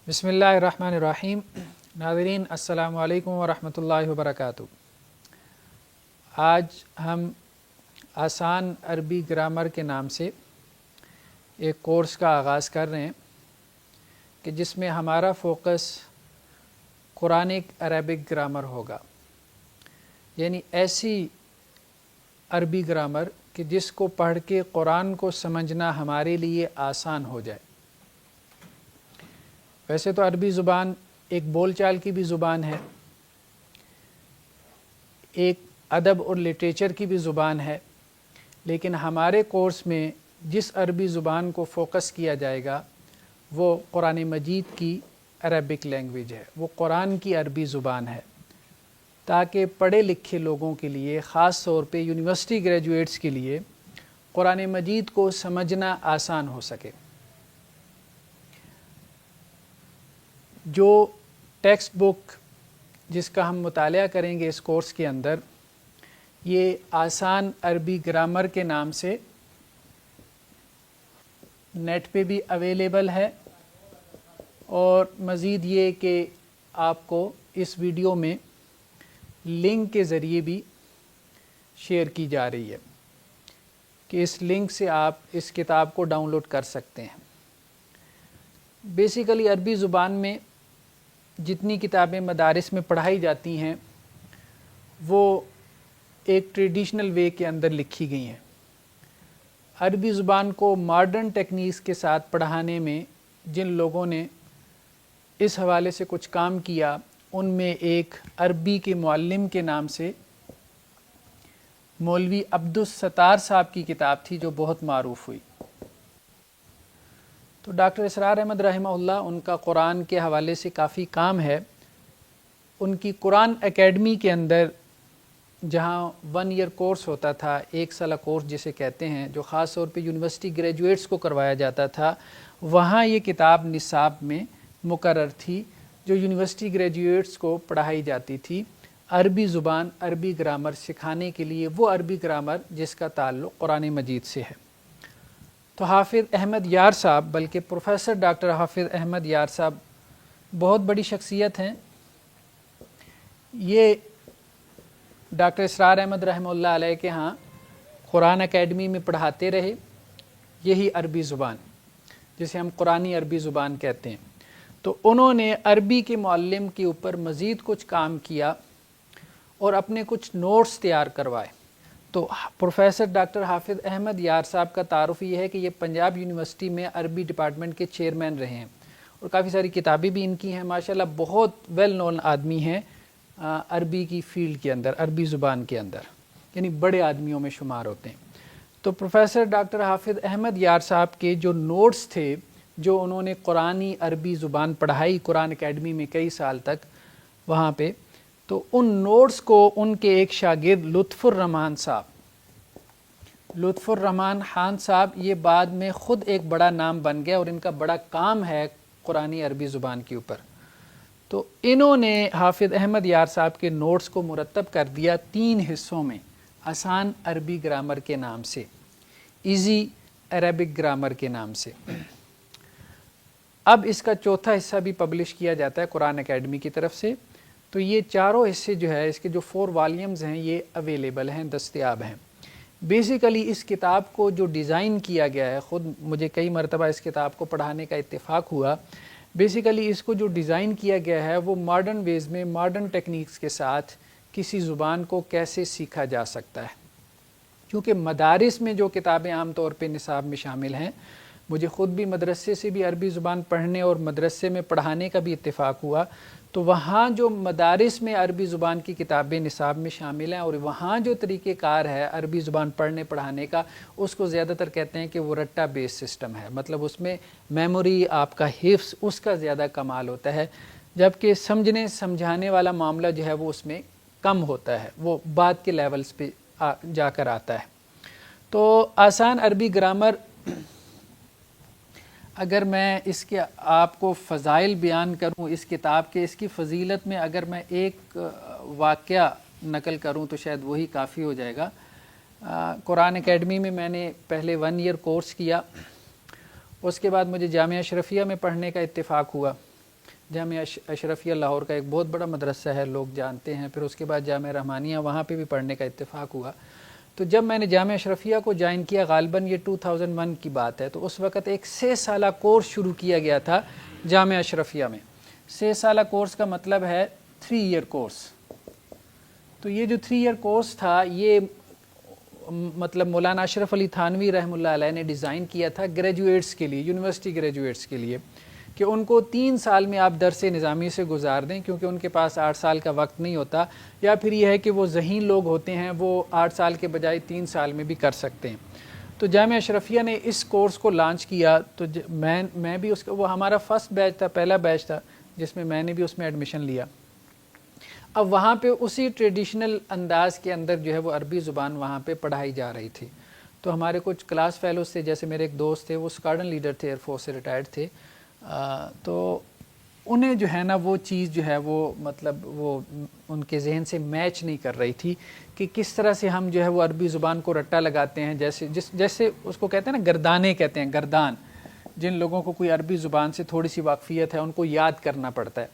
بسم اللہ الرحمن الرحیم۔ ناظرین السلام علیکم ورحمۃ اللہ وبرکاتہ۔ آج ہم آسان عربی گرامر کے نام سے ایک کورس کا آغاز کر رہے ہیں کہ جس میں ہمارا فوکس قرآنک عربک گرامر ہوگا، یعنی ایسی عربی گرامر کہ جس کو پڑھ کے قرآن کو سمجھنا ہمارے لیے آسان ہو جائے۔ ویسے تو عربی زبان ایک بول چال کی بھی زبان ہے، ایک ادب اور لٹریچر کی بھی زبان ہے، لیکن ہمارے کورس میں جس عربی زبان کو فوکس کیا جائے گا وہ قرآن مجید کی عربک لینگویج ہے، وہ قرآن کی عربی زبان ہے، تاکہ پڑھے لکھے لوگوں کے لیے، خاص طور پہ یونیورسٹی گریجویٹس کے لیے قرآن مجید کو سمجھنا آسان ہو سکے۔ جو ٹیکسٹ بک جس کا ہم مطالعہ کریں گے اس کورس کے اندر، یہ آسان عربی گرامر کے نام سے نیٹ پہ بھی اویلیبل ہے، اور مزید یہ کہ آپ کو اس ویڈیو میں لنک کے ذریعے بھی شیئر کی جا رہی ہے کہ اس لنک سے آپ اس کتاب کو ڈاؤن لوڈ کر سکتے ہیں۔ بیسیکلی عربی زبان میں جتنی کتابیں مدارس میں پڑھائی جاتی ہیں وہ ایک ٹریڈیشنل وے کے اندر لکھی گئی ہیں۔ عربی زبان کو ماڈرن ٹیکنیکس کے ساتھ پڑھانے میں جن لوگوں نے اس حوالے سے کچھ کام کیا، ان میں ایک عربی کے معلم کے نام سے مولوی عبدالستار صاحب کی کتاب تھی جو بہت معروف ہوئی۔ تو ڈاکٹر اسرار احمد رحمہ اللہ، ان کا قرآن کے حوالے سے کافی کام ہے۔ ان کی قرآن اکیڈمی کے اندر جہاں 1 ایئر کورس ہوتا تھا، 1 سالہ کورس جسے کہتے ہیں، جو خاص طور پہ یونیورسٹی گریجویٹس کو کروایا جاتا تھا، وہاں یہ کتاب نصاب میں مقرر تھی جو یونیورسٹی گریجویٹس کو پڑھائی جاتی تھی، عربی زبان، عربی گرامر سکھانے کے لیے، وہ عربی گرامر جس کا تعلق قرآن مجید سے ہے۔ تو حافظ احمد یار صاحب، بلکہ پروفیسر ڈاکٹر حافظ احمد یار صاحب بہت بڑی شخصیت ہیں۔ یہ ڈاکٹر اسرار احمد رحمہ اللہ علیہ کے ہاں قرآن اکیڈمی میں پڑھاتے رہے، یہی عربی زبان جسے ہم قرآنی عربی زبان کہتے ہیں۔ تو انہوں نے عربی کے معلم کے اوپر مزید کچھ کام کیا اور اپنے کچھ نوٹس تیار کروائے۔ تو پروفیسر ڈاکٹر حافظ احمد یار صاحب کا تعارف یہ ہے کہ یہ پنجاب یونیورسٹی میں عربی ڈپارٹمنٹ کے چیئرمین رہے ہیں، اور کافی ساری کتابیں بھی ان کی ہیں۔ ماشاءاللہ بہت ویل نون آدمی ہیں عربی کی فیلڈ کے اندر، عربی زبان کے اندر، یعنی بڑے آدمیوں میں شمار ہوتے ہیں۔ تو پروفیسر ڈاکٹر حافظ احمد یار صاحب کے جو نوٹس تھے، جو انہوں نے قرآنی عربی زبان پڑھائی قرآن اکیڈمی میں کئی سال تک وہاں پہ، تو ان نوٹس کو ان کے ایک شاگرد لطف الرحمان خان صاحب، یہ بعد میں خود ایک بڑا نام بن گیا اور ان کا بڑا کام ہے قرآنی عربی زبان کے اوپر۔ تو انہوں نے حافظ احمد یار صاحب کے نوٹس کو مرتب کر دیا 3 حصوں میں، آسان عربی گرامر کے نام سے، ایزی عربک گرامر کے نام سے۔ اب اس کا چوتھا حصہ بھی پبلش کیا جاتا ہے قرآن اکیڈمی کی طرف سے۔ تو یہ چاروں حصے جو ہے، اس کے جو 4 والیومز ہیں، یہ اویلیبل ہیں، دستیاب ہیں۔ بیسیکلی اس کتاب کو جو ڈیزائن کیا گیا ہے، خود مجھے کئی مرتبہ اس کتاب کو پڑھانے کا اتفاق ہوا، بیسیکلی اس کو جو ڈیزائن کیا گیا ہے وہ ماڈرن ویز میں، ماڈرن ٹیکنیکس کے ساتھ کسی زبان کو کیسے سیکھا جا سکتا ہے۔ کیونکہ مدارس میں جو کتابیں عام طور پہ نصاب میں شامل ہیں، مجھے خود بھی مدرسے سے بھی عربی زبان پڑھنے اور مدرسے میں پڑھانے کا بھی اتفاق ہوا، تو وہاں جو مدارس میں عربی زبان کی کتابیں نصاب میں شامل ہیں، اور وہاں جو طریقہ کار ہے عربی زبان پڑھنے پڑھانے کا، اس کو زیادہ تر کہتے ہیں کہ وہ رٹا بیس سسٹم ہے، مطلب اس میں میموری، آپ کا حفظ، اس کا زیادہ کمال ہوتا ہے، جبکہ سمجھنے سمجھانے والا معاملہ جو ہے وہ اس میں کم ہوتا ہے، وہ بعد کے لیولز پہ جا کر آتا ہے۔ تو آسان عربی گرامر، اگر میں اس کے آپ کو فضائل بیان کروں اس کتاب کے، اس کی فضیلت میں اگر میں ایک واقعہ نقل کروں تو شاید وہی کافی ہو جائے گا۔ قرآن اکیڈمی میں میں نے پہلے 1 ایئر کورس کیا، اس کے بعد مجھے جامعہ اشرفیہ میں پڑھنے کا اتفاق ہوا، جامعہ اشرفیہ لاہور کا ایک بہت بڑا مدرسہ ہے، لوگ جانتے ہیں. پھر اس کے بعد جامعہ رحمانیہ، وہاں پہ بھی پڑھنے کا اتفاق ہوا. تو جب میں نے جامعہ اشرفیہ کو جوائن کیا، غالباً یہ 2001 کی بات ہے، تو اس وقت ایک 6 سالہ کورس شروع کیا گیا تھا جامعہ اشرفیہ میں. 6 سالہ کورس کا مطلب ہے 3 ایئر کورس. تو یہ جو 3 ایئر کورس تھا، یہ مطلب مولانا اشرف علی تھانوی رحمہ اللہ علیہ نے ڈیزائن کیا تھا گریجویٹس کے لیے، یونیورسٹی گریجویٹس کے لیے، کہ ان کو 3 سال میں آپ درس نظامی سے گزار دیں، کیونکہ ان کے پاس 8 سال کا وقت نہیں ہوتا، یا پھر یہ ہے کہ وہ ذہین لوگ ہوتے ہیں، وہ 8 سال کے بجائے 3 سال میں بھی کر سکتے ہیں. تو جامعہ اشرفیہ نے اس کورس کو لانچ کیا. تو میں بھی اس کا، وہ ہمارا فرسٹ بیچ تھا، پہلا بیچ تھا جس میں نے بھی اس میں ایڈمیشن لیا. اب وہاں پہ اسی ٹریڈیشنل انداز کے اندر جو ہے وہ عربی زبان وہاں پہ پڑھائی جا رہی تھی. تو ہمارے کچھ کلاس فیلوز تھے، جیسے میرے ایک دوست تھے، وہ اسکواڈرن لیڈر تھے، ایئر فورس سے ریٹائرڈ تھے. تو انہیں جو ہے نا وہ چیز جو ہے وہ مطلب وہ ان کے ذہن سے میچ نہیں کر رہی تھی کہ کس طرح سے ہم جو ہے وہ عربی زبان کو رٹا لگاتے ہیں، جیسے اس کو کہتے ہیں نا گردانے کہتے ہیں، گردان. جن لوگوں کو کوئی عربی زبان سے تھوڑی سی واقفیت ہے ان کو یاد کرنا پڑتا ہے،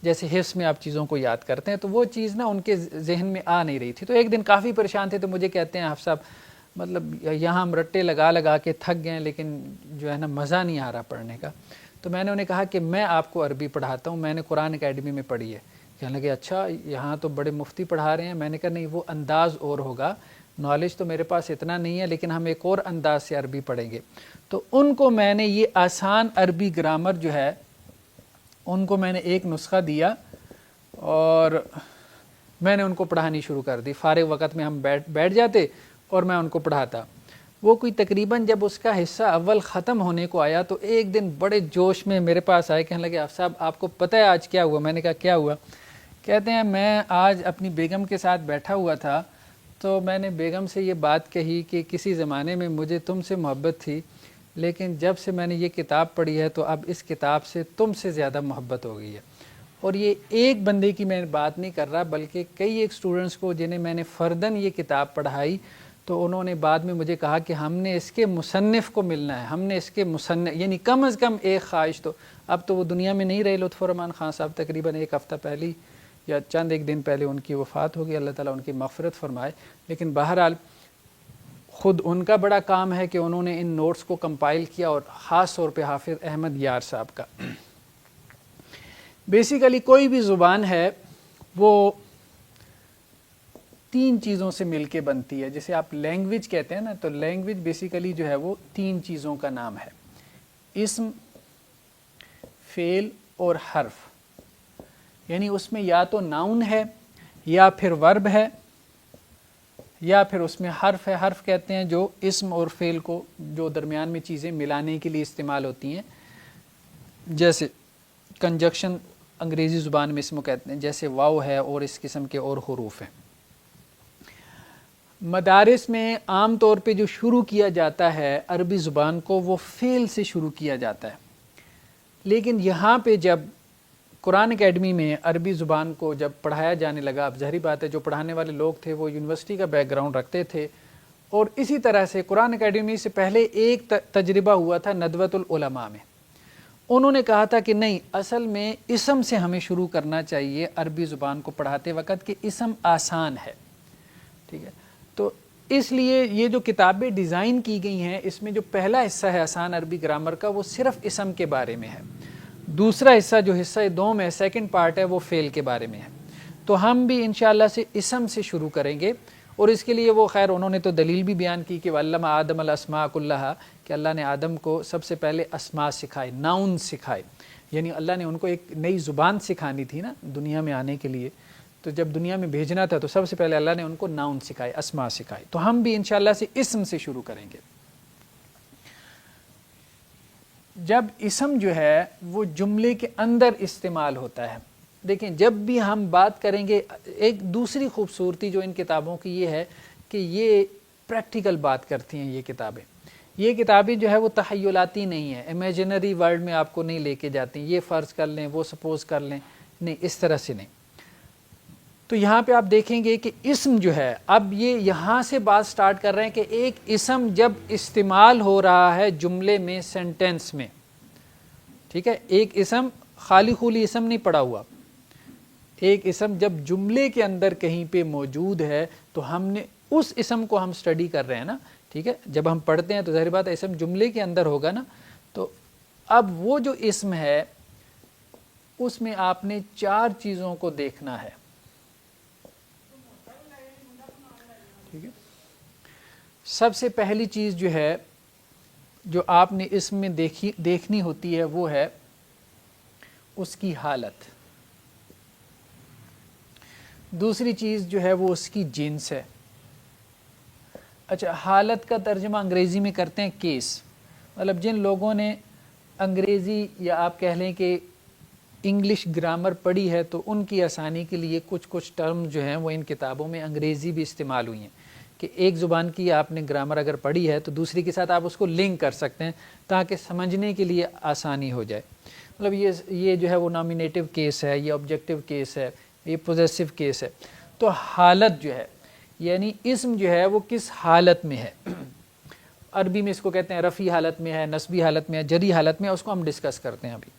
جیسے حفظ میں آپ چیزوں کو یاد کرتے ہیں. تو وہ چیز نا ان کے ذہن میں آ نہیں رہی تھی. تو ایک دن کافی پریشان تھے، تو مجھے کہتے ہیں حافظ صاحب مطلب یہاں ہم رٹے لگا کے تھک گئے، لیکن جو ہے نا مزہ نہیں آ رہا پڑھنے کا. تو میں نے انہیں کہا کہ میں آپ کو عربی پڑھاتا ہوں، میں نے قرآن اکیڈمی میں پڑھی ہے. کہنے لگے اچھا یہاں تو بڑے مفتی پڑھا رہے ہیں. میں نے کہا نہیں، وہ انداز اور ہوگا، نالج تو میرے پاس اتنا نہیں ہے، لیکن ہم ایک اور انداز سے عربی پڑھیں گے. تو ان کو میں نے یہ آسان عربی گرامر جو ہے ان کو میں نے ایک نسخہ دیا اور میں نے ان کو پڑھانی شروع کر دی. فارغ وقت میں ہم بیٹھ جاتے اور میں ان کو پڑھاتا. وہ کوئی تقریباً جب اس کا حصہ اول ختم ہونے کو آیا تو ایک دن بڑے جوش میں میرے پاس آئے، کہنے لگے حافظ صاحب آپ کو پتہ ہے آج کیا ہوا؟ میں نے کہا کیا ہوا؟ کہتے ہیں میں آج اپنی بیگم کے ساتھ بیٹھا ہوا تھا، تو میں نے بیگم سے یہ بات کہی کہ کسی زمانے میں مجھے تم سے محبت تھی، لیکن جب سے میں نے یہ کتاب پڑھی ہے تو اب اس کتاب سے تم سے زیادہ محبت ہو گئی ہے. اور یہ ایک بندے کی میں بات نہیں کر رہا، بلکہ کئی ایک سٹوڈنٹس کو جنہیں میں نے فرداً یہ کتاب پڑھائی، تو انہوں نے بعد میں مجھے کہا کہ ہم نے اس کے مصنف کو ملنا ہے، ہم نے اس کے مصنف، یعنی کم از کم ایک خواہش. تو اب تو وہ دنیا میں نہیں رہے لطف الرحمان خان صاحب، تقریباً 1 ہفتہ پہلے یا چند ایک دن پہلے ان کی وفات ہوگی، اللہ تعالیٰ ان کی مغفرت فرمائے. لیکن بہرحال خود ان کا بڑا کام ہے کہ انہوں نے ان نوٹس کو کمپائل کیا، اور خاص طور پہ حافظ احمد یار صاحب کا. بیسیکلی کوئی بھی زبان ہے وہ 3 چیزوں سے مل کے بنتی ہے. جیسے آپ لینگویج کہتے ہیں نا، تو لینگویج بیسیکلی جو ہے وہ 3 چیزوں کا نام ہے: اسم، فعل اور حرف. یعنی اس میں یا تو ناؤن ہے، یا پھر ورب ہے، یا پھر اس میں حرف ہے. حرف کہتے ہیں جو اسم اور فعل کو، جو درمیان میں چیزیں ملانے کے لیے استعمال ہوتی ہیں، جیسے کنجکشن انگریزی زبان میں اس کو کہتے ہیں، جیسے واو ہے اور اس قسم کے اور حروف ہیں. مدارس میں عام طور پہ جو شروع کیا جاتا ہے عربی زبان کو، وہ فعل سے شروع کیا جاتا ہے. لیکن یہاں پہ جب قرآن اکیڈمی میں عربی زبان کو جب پڑھایا جانے لگا، اب ظاہری بات ہے جو پڑھانے والے لوگ تھے وہ یونیورسٹی کا بیک گراؤنڈ رکھتے تھے، اور اسی طرح سے قرآن اکیڈمی سے پہلے ایک تجربہ ہوا تھا ندوۃ العلماء میں. انہوں نے کہا تھا کہ نہیں، اصل میں اسم سے ہمیں شروع کرنا چاہیے عربی زبان کو پڑھاتے وقت، کہ اسم آسان ہے. ٹھیک ہے، تو اس لیے یہ جو کتابیں ڈیزائن کی گئی ہیں، اس میں جو پہلا حصہ ہے آسان عربی گرامر کا، وہ صرف اسم کے بارے میں ہے. دوسرا حصہ جو حصہ دوم ہے، سیکنڈ پارٹ ہے، وہ فعل کے بارے میں ہے. تو ہم بھی انشاءاللہ سے اسم سے شروع کریں گے. اور اس کے لیے وہ خیر انہوں نے تو دلیل بھی بیان کی کہ وَعَلَّمَ آدَمَ الْأَسْمَاءَ كُلَّهَا، کہ اللہ نے آدم کو سب سے پہلے اسماء سکھائے، ناؤن سکھائے. یعنی اللہ نے ان کو ایک نئی زبان سکھانی تھی نا دنیا میں آنے کے لیے. تو جب دنیا میں بھیجنا تھا تو سب سے پہلے اللہ نے ان کو ناؤن سکھائے، اسماء سکھائے. تو ہم بھی انشاءاللہ سے اسم سے شروع کریں گے. جب اسم جو ہے وہ جملے کے اندر استعمال ہوتا ہے، دیکھیں جب بھی ہم بات کریں گے، ایک دوسری خوبصورتی جو ان کتابوں کی یہ ہے کہ یہ پریکٹیکل بات کرتی ہیں. یہ کتابیں جو ہے وہ تخیلاتی نہیں ہیں، امیجنری ورلڈ میں آپ کو نہیں لے کے جاتی، یہ فرض کر لیں، وہ سپوز کر لیں، نہیں، اس طرح سے نہیں. تو یہاں پہ آپ دیکھیں گے کہ اسم جو ہے، اب یہ یہاں سے بات سٹارٹ کر رہے ہیں کہ ایک اسم جب استعمال ہو رہا ہے جملے میں، سینٹینس میں، ٹھیک ہے، ایک اسم خالی خولی اسم نہیں پڑا ہوا. ایک اسم جب جملے کے اندر کہیں پہ موجود ہے تو ہم نے اس اسم کو ہم اسٹڈی کر رہے ہیں نا, ٹھیک ہے. جب ہم پڑھتے ہیں تو ظاہر بات ہے اسم جملے کے اندر ہوگا نا. تو اب وہ جو اسم ہے اس میں آپ نے 4 چیزوں کو دیکھنا ہے, ٹھیک ہے. سب سے پہلی چیز جو ہے جو آپ نے اسم میں دیکھنی ہوتی ہے وہ ہے اس کی حالت. دوسری چیز جو ہے وہ اس کی جنس ہے. اچھا, حالت کا ترجمہ انگریزی میں کرتے ہیں کیس. مطلب جن لوگوں نے انگریزی یا آپ کہہ لیں کہ انگلش گرامر پڑھی ہے تو ان کی آسانی کے لیے کچھ ٹرم جو ہیں وہ ان کتابوں میں انگریزی بھی استعمال ہوئی ہیں کہ ایک زبان کی آپ نے گرامر اگر پڑھی ہے تو دوسری کے ساتھ آپ اس کو لنک کر سکتے ہیں تاکہ سمجھنے کے لیے آسانی ہو جائے. مطلب یہ جو ہے وہ نامینیٹو کیس ہے, یہ آبجیکٹو کیس ہے, یہ پوزیسو کیس ہے. تو حالت جو ہے یعنی اسم جو ہے وہ کس حالت میں ہے. عربی میں اس کو کہتے ہیں رفعی حالت میں ہے, نصبی حالت میں ہے, جری حالت میں ہے, اس کو ہم ڈسکس کرتے ہیں ابھی.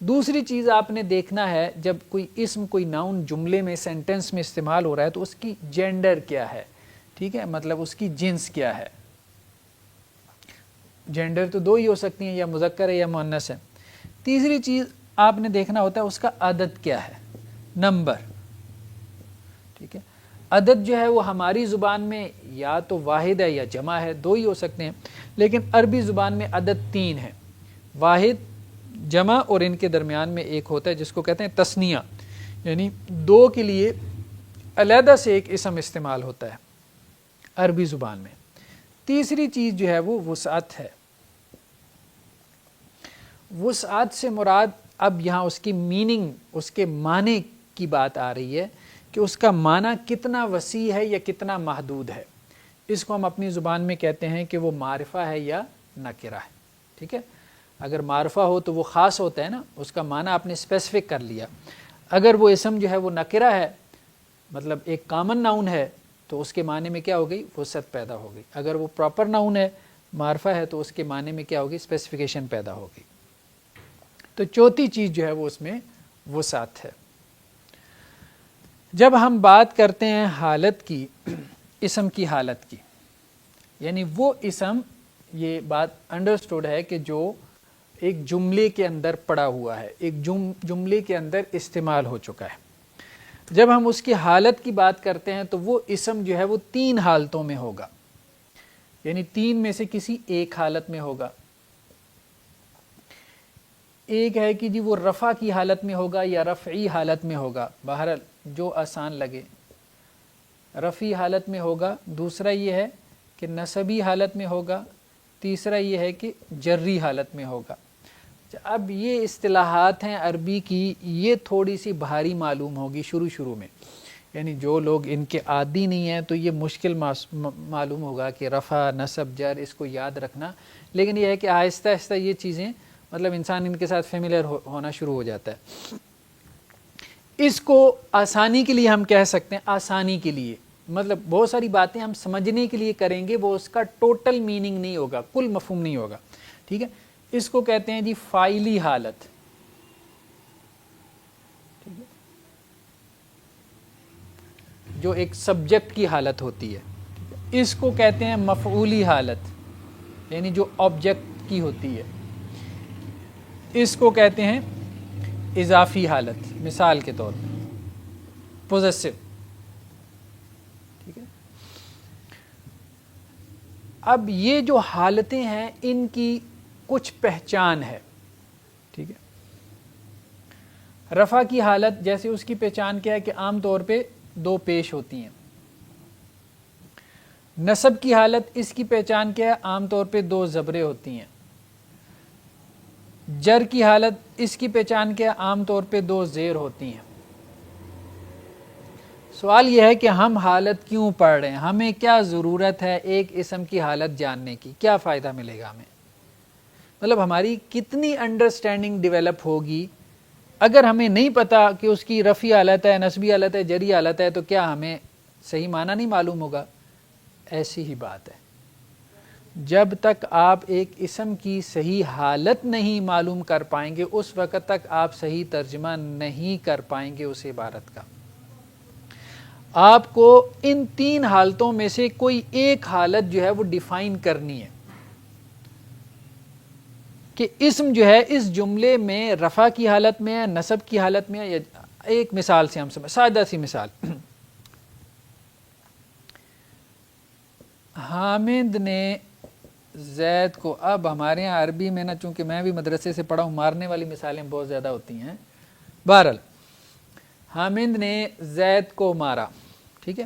دوسری چیز آپ نے دیکھنا ہے جب کوئی اسم کوئی ناؤن جملے میں سینٹنس میں استعمال ہو رہا ہے تو اس کی جینڈر کیا ہے, ٹھیک ہے, مطلب اس کی جنس کیا ہے. جینڈر تو 2 ہی ہو سکتی ہیں, یا مذکر ہے یا مؤنث ہے. تیسری چیز آپ نے دیکھنا ہوتا ہے اس کا عدد کیا ہے, نمبر, ٹھیک ہے. عدد جو ہے وہ ہماری زبان میں یا تو واحد ہے یا جمع ہے, 2 ہی ہو سکتے ہیں. لیکن عربی زبان میں عدد 3 ہے, واحد, جمع اور ان کے درمیان میں ایک ہوتا ہے جس کو کہتے ہیں تثنیہ, یعنی 2 کے لیے علیحدہ سے ایک اسم استعمال ہوتا ہے عربی زبان میں. تیسری چیز جو ہے وہ وسعت ہے. وسعت سے مراد اب یہاں اس کی میننگ, اس کے معنی کی بات آ رہی ہے کہ اس کا معنی کتنا وسیع ہے یا کتنا محدود ہے. اس کو ہم اپنی زبان میں کہتے ہیں کہ وہ معرفہ ہے یا نکرہ ہے, ٹھیک ہے. اگر معرفہ ہو تو وہ خاص ہوتا ہے نا, اس کا معنی آپ نے اسپیسیفک کر لیا. اگر وہ اسم جو ہے وہ نکرہ ہے, مطلب ایک کامن ناؤن ہے, تو اس کے معنی میں کیا ہو گئی, وسعت پیدا ہو گئی. اگر وہ پراپر ناؤن ہے, معرفہ ہے, تو اس کے معنی میں کیا ہوگی, اسپیسیفیکیشن پیدا ہوگی. تو چوتھی چیز جو ہے وہ اس میں وسعت ہے. جب ہم بات کرتے ہیں حالت کی, اسم کی حالت کی, یعنی وہ اسم, یہ بات انڈرسٹوڈ ہے کہ جو ایک جملے کے اندر پڑا ہوا ہے, ایک جملے کے اندر استعمال ہو چکا ہے. جب ہم اس کی حالت کی بات کرتے ہیں تو وہ اسم جو ہے وہ 3 حالتوں میں ہوگا, یعنی 3 میں سے کسی ایک حالت میں ہوگا. ایک ہے کہ جی وہ رفع کی حالت میں ہوگا یا رفعی حالت میں ہوگا, بہرحال جو آسان لگے, رفعی حالت میں ہوگا. دوسرا یہ ہے کہ نصبی حالت میں ہوگا. تیسرا یہ ہے کہ جری حالت میں ہوگا. اب یہ اصطلاحات ہیں عربی کی, یہ تھوڑی سی بھاری معلوم ہوگی شروع میں, یعنی جو لوگ ان کے عادی نہیں ہیں تو یہ مشکل معلوم ہوگا کہ رفع, نصب, جر اس کو یاد رکھنا. لیکن یہ ہے کہ آہستہ آہستہ یہ چیزیں مطلب انسان ان کے ساتھ فیملیئر ہونا شروع ہو جاتا ہے. اس کو آسانی کے لیے ہم کہہ سکتے ہیں, آسانی کے لیے مطلب بہت ساری باتیں ہم سمجھنے کے لیے کریں گے, وہ اس کا ٹوٹل میننگ نہیں ہوگا, کل مفہوم نہیں ہوگا, ٹھیک ہے. اس کو کہتے ہیں جی فاعلی حالت, جو ایک سبجیکٹ کی حالت ہوتی ہے. اس کو کہتے ہیں مفعولی حالت, یعنی جو آبجیکٹ کی ہوتی ہے. اس کو کہتے ہیں اضافی حالت, مثال کے طور پر پوزیسو, ٹھیک ہے. اب یہ جو حالتیں ہیں ان کی کچھ پہچان ہے, ٹھیک ہے. رفع کی حالت جیسے اس کی پہچان کیا ہے کہ عام طور پہ 2 پیش ہوتی ہیں. نصب کی حالت اس کی پہچان کیا ہے, عام طور پہ 2 زبریں ہوتی ہیں. جر کی حالت اس کی پہچان کیا ہے, عام طور پہ 2 زیر ہوتی ہیں. سوال یہ ہے کہ ہم حالت کیوں پڑھ رہے ہیں, ہمیں کیا ضرورت ہے ایک اسم کی حالت جاننے کی, کیا فائدہ ملے گا ہمیں, مطلب ہماری کتنی انڈرسٹینڈنگ ڈیولپ ہوگی اگر ہمیں نہیں پتا کہ اس کی رفعی حالت ہے, نصبی حالت ہے, جری حالت ہے, تو کیا ہمیں صحیح معنی نہیں معلوم ہوگا. ایسی ہی بات ہے. جب تک آپ ایک اسم کی صحیح حالت نہیں معلوم کر پائیں گے اس وقت تک آپ صحیح ترجمہ نہیں کر پائیں گے اس عبارت کا۔ آپ کو ان تین حالتوں میں سے کوئی ایک حالت جو ہے وہ ڈیفائن کرنی ہے کہ اسم جو ہے اس جملے میں رفع کی حالت میں ہے، نصب کی حالت میں ہے، یا ایک مثال سے ہم سمجھ، سادہ سی مثال، حامد نے زید کو، اب ہمارے یہاں عربی میں نا چونکہ میں بھی مدرسے سے پڑھا ہوں مارنے والی مثالیں بہت زیادہ ہوتی ہیں، بہرحال حامد نے زید کو مارا، ٹھیک ہے۔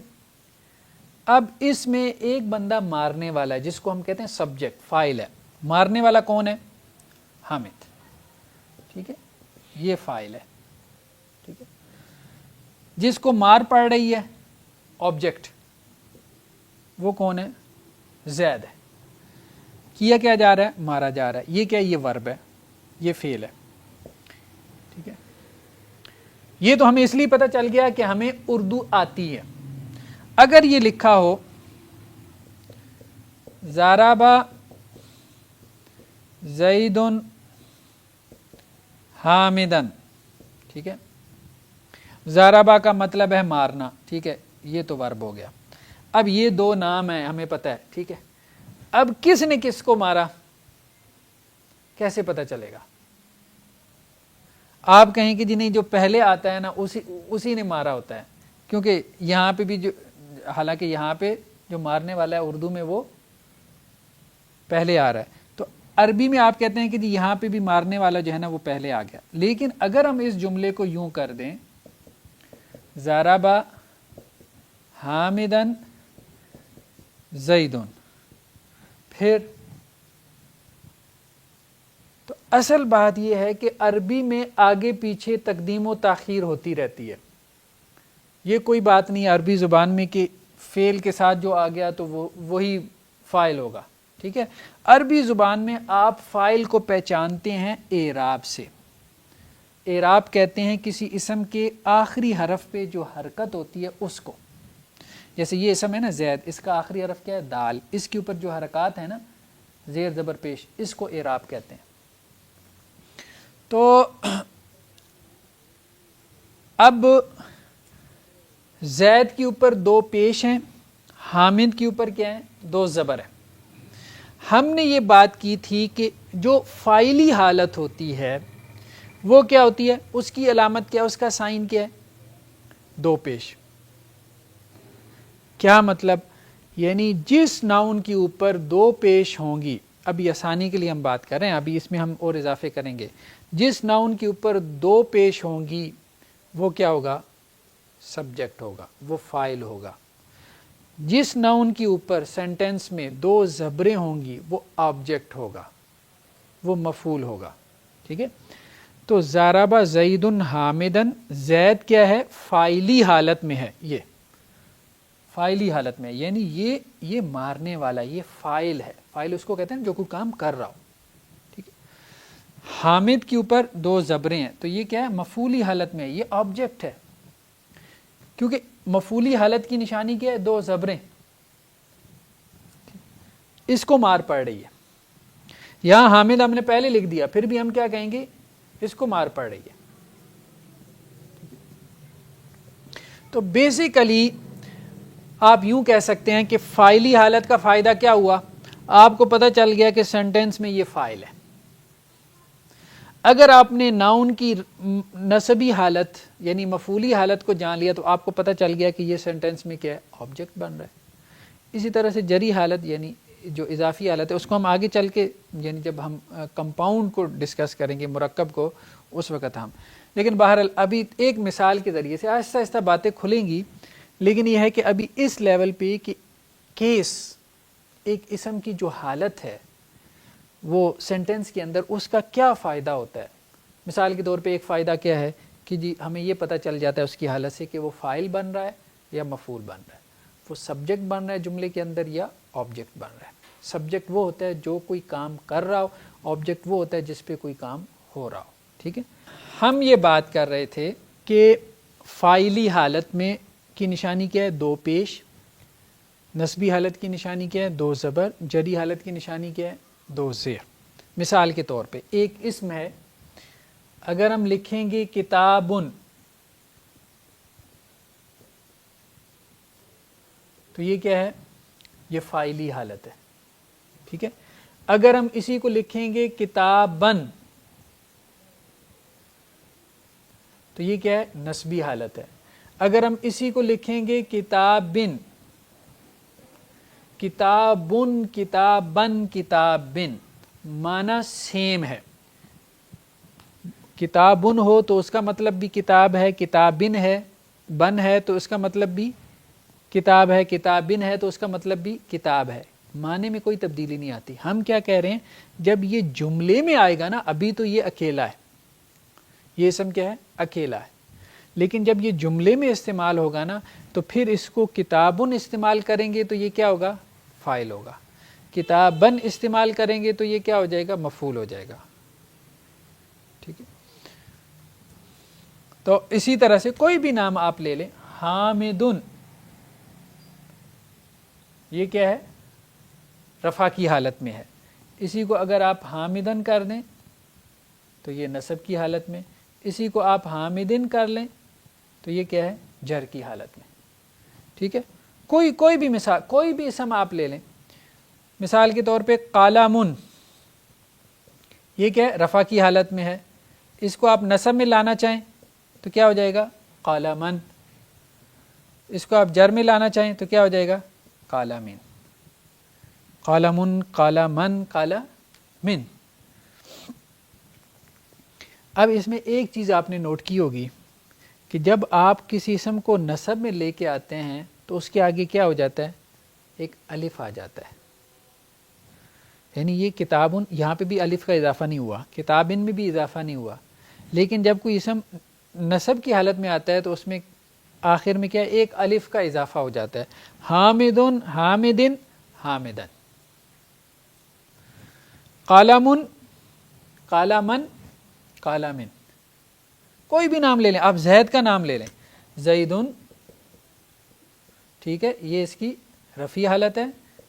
اب اس میں ایک بندہ مارنے والا ہے جس کو ہم کہتے ہیں سبجیکٹ، فاعل ہے، مارنے والا کون ہے؟ حامد، ٹھیک ہے، یہ فاعل ہے، ٹھیک ہے۔ جس کو مار پڑ رہی ہے آبجیکٹ، وہ کون ہے؟ زید ہے۔ کیا کیا جا رہا ہے؟ مارا جا رہا ہے۔ یہ کیا ہے؟ یہ ورب ہے، یہ فعل ہے، ٹھیک ہے۔ یہ تو ہمیں اس لیے پتہ چل گیا کہ ہمیں اردو آتی ہے۔ اگر یہ لکھا ہو ضربا زید حامدن، ٹھیک ہے، ضربا کا مطلب ہے مارنا، ٹھیک ہے، یہ تو ورب ہو گیا۔ اب یہ دو نام ہیں ہمیں پتہ ہے، ٹھیک ہے۔ اب کس نے کس کو مارا کیسے پتہ چلے گا؟ آپ کہیں کہ جی نہیں، جو پہلے آتا ہے نا اسی نے مارا ہوتا ہے، کیونکہ یہاں پہ بھی جو، حالانکہ یہاں پہ جو مارنے والا ہے اردو میں وہ پہلے آ رہا ہے، تو عربی میں آپ کہتے ہیں کہ جی یہاں پہ بھی مارنے والا جو ہے نا وہ پہلے آ گیا۔ لیکن اگر ہم اس جملے کو یوں کر دیں، ضربا حامدن زیدن، پھر تو اصل بات یہ ہے کہ عربی میں آگے پیچھے تقدیم و تاخیر ہوتی رہتی ہے۔ یہ کوئی بات نہیں عربی زبان میں کہ فعل کے ساتھ جو آ گیا تو وہی فاعل ہوگا، ٹھیک ہے۔ عربی زبان میں آپ فاعل کو پہچانتے ہیں اعراب سے۔ اعراب کہتے ہیں کسی اسم کے آخری حرف پہ جو حرکت ہوتی ہے اس کو، جیسے یہ اسم ہے نا زید، اس کا آخری حرف کیا ہے؟ دال، اس کے اوپر جو حرکات ہیں نا زیر زبر پیش، اس کو اعراب کہتے ہیں۔ تو اب زید کے اوپر دو پیش ہیں، حامد کے اوپر کیا ہیں؟ دو زبر ہیں۔ ہم نے یہ بات کی تھی کہ جو فاعلی حالت ہوتی ہے وہ کیا ہوتی ہے؟ اس کی علامت کیا ہے؟ اس کا سائن کیا ہے؟ دو پیش۔ کیا مطلب؟ یعنی جس ناؤن کے اوپر دو پیش ہوں گی، ابھی آسانی کے لیے ہم بات کر رہے ہیں، ابھی اس میں ہم اور اضافے کریں گے، جس ناؤن کے اوپر دو پیش ہوں گی وہ کیا ہوگا؟ سبجیکٹ ہوگا، وہ فاعل ہوگا۔ جس ناؤن کے اوپر سینٹنس میں دو زبریں ہوں گی وہ آبجیکٹ ہوگا، وہ مفعول ہوگا، ٹھیک ہے۔ تو ضربا زید حامدن، زید کیا ہے؟ فاعلی حالت میں ہے، یہ فاعلی حالت میں ہے، یعنی یہ مارنے والا، یہ فاعل ہے، فاعل اس کو کہتے ہیں جو کوئی کام کر رہا ہو، ٹھیک ہے۔ حامد کے اوپر دو زبریں ہیں تو یہ کیا ہے؟ مفعولی حالت میں ہے، یہ آبجیکٹ ہے، کیونکہ مفعولی حالت کی نشانی کیا ہے؟ دو زبریں، اس کو مار پڑ رہی ہے۔ یہاں حامد ہم نے پہلے لکھ دیا، پھر بھی ہم کیا کہیں گے؟ اس کو مار پڑ رہی ہے۔ تو بیسیکلی آپ یوں کہہ سکتے ہیں کہ فاعلی حالت کا فائدہ کیا ہوا؟ آپ کو پتہ چل گیا کہ سینٹنس میں یہ فاعل ہے۔ اگر آپ نے ناؤن کی نسبی حالت یعنی مفعولی حالت کو جان لیا تو آپ کو پتہ چل گیا کہ یہ سینٹنس میں کیا ہے؟ آبجیکٹ بن رہا ہے۔ اسی طرح سے جری حالت یعنی جو اضافی حالت ہے اس کو ہم آگے چل کے، یعنی جب ہم کمپاؤنڈ کو ڈسکس کریں گے، مرکب کو، اس وقت ہم، لیکن بہرحال ابھی ایک مثال کے ذریعے سے آہستہ آہستہ باتیں کھلیں گی، لیکن یہ ہے کہ ابھی اس لیول پہ کہ کیس ایک اسم کی جو حالت ہے وہ سینٹنس کے اندر اس کا کیا فائدہ ہوتا ہے۔ مثال کے طور پہ ایک فائدہ کیا ہے کہ جی ہمیں یہ پتہ چل جاتا ہے اس کی حالت سے کہ وہ فاعل بن رہا ہے یا مفعول بن رہا ہے، وہ سبجیکٹ بن رہا ہے جملے کے اندر یا آبجیکٹ بن رہا ہے۔ سبجیکٹ وہ ہوتا ہے جو کوئی کام کر رہا ہو، آبجیکٹ وہ ہوتا ہے جس پہ کوئی کام ہو رہا ہو، ٹھیک ہے۔ ہم یہ بات کر رہے تھے کہ فاعلی حالت میں کی نشانی کیا ہے؟ دو پیش، نسبی حالت کی نشانی کیا ہے؟ 2 زبر. جری حالت کی نشانی کیا ہے؟ 2 زیر. مثال کے طور پہ ایک اسم ہے، اگر ہم لکھیں گے کتابن تو یہ کیا ہے؟ یہ فاعلی حالت ہے. ٹھیک ہے. اگر ہم اسی کو لکھیں گے کتابن تو یہ کیا ہے؟ نسبی حالت ہے. اگر ہم اسی کو لکھیں گے کتابن، کتابن، کتابن، کتابن، معنی سیم ہے. کتابن ہو تو اس کا مطلب بھی کتاب ہے، کتابن ہے، بن ہے تو اس کا مطلب بھی کتاب ہے، کتابن ہے تو اس کا مطلب بھی کتاب ہے. معنی میں کوئی تبدیلی نہیں آتی. ہم کیا کہہ رہے ہیں، جب یہ جملے میں آئے گا نا، ابھی تو یہ اکیلا ہے، یہ اسم کیا ہے؟ اکیلا ہے. لیکن جب یہ جملے میں استعمال ہوگا نا تو پھر اس کو کتابن استعمال کریں گے تو یہ کیا ہوگا؟ فاعل ہوگا. کتابن استعمال کریں گے تو یہ کیا ہو جائے گا؟ مفعول ہو جائے گا. ٹھیک ہے. تو اسی طرح سے کوئی بھی نام آپ لے لیں، حامدن، یہ کیا ہے؟ رفع کی حالت میں ہے. اسی کو اگر آپ حامدن کر دیں تو یہ نصب کی حالت میں. اسی کو آپ حامدن کر لیں تو یہ کیا ہے؟ جر کی حالت میں. ٹھیک ہے. کوئی بھی مثال، کوئی بھی اسم آپ لے لیں. مثال کے طور پہ قلمن، یہ کیا ہے؟ رفع کی حالت میں ہے. اس کو آپ نصب میں لانا چاہیں تو کیا ہو جائے گا؟ قلمن. اس کو آپ جر میں لانا چاہیں تو کیا ہو جائے گا؟ قلمین. قلمن، قلمن، قلمن. اب اس میں ایک چیز آپ نے نوٹ کی ہوگی کہ جب آپ کسی اسم کو نصب میں لے کے آتے ہیں تو اس کے آگے کیا ہو جاتا ہے؟ ایک الف آ جاتا ہے. یعنی یہ کتابن، یہاں پہ بھی الف کا اضافہ نہیں ہوا، کتابن میں بھی اضافہ نہیں ہوا. لیکن جب کوئی اسم نصب کی حالت میں آتا ہے تو اس میں آخر میں کیا ہے؟ ایک الف کا اضافہ ہو جاتا ہے. حامدن، حامدن، حامدن. قلمن، قلمن، قلمن. کوئی بھی نام لے لیں آپ، زید کا نام لے لیں، زیدن. ٹھیک ہے. یہ اس کی رفیع حالت ہے.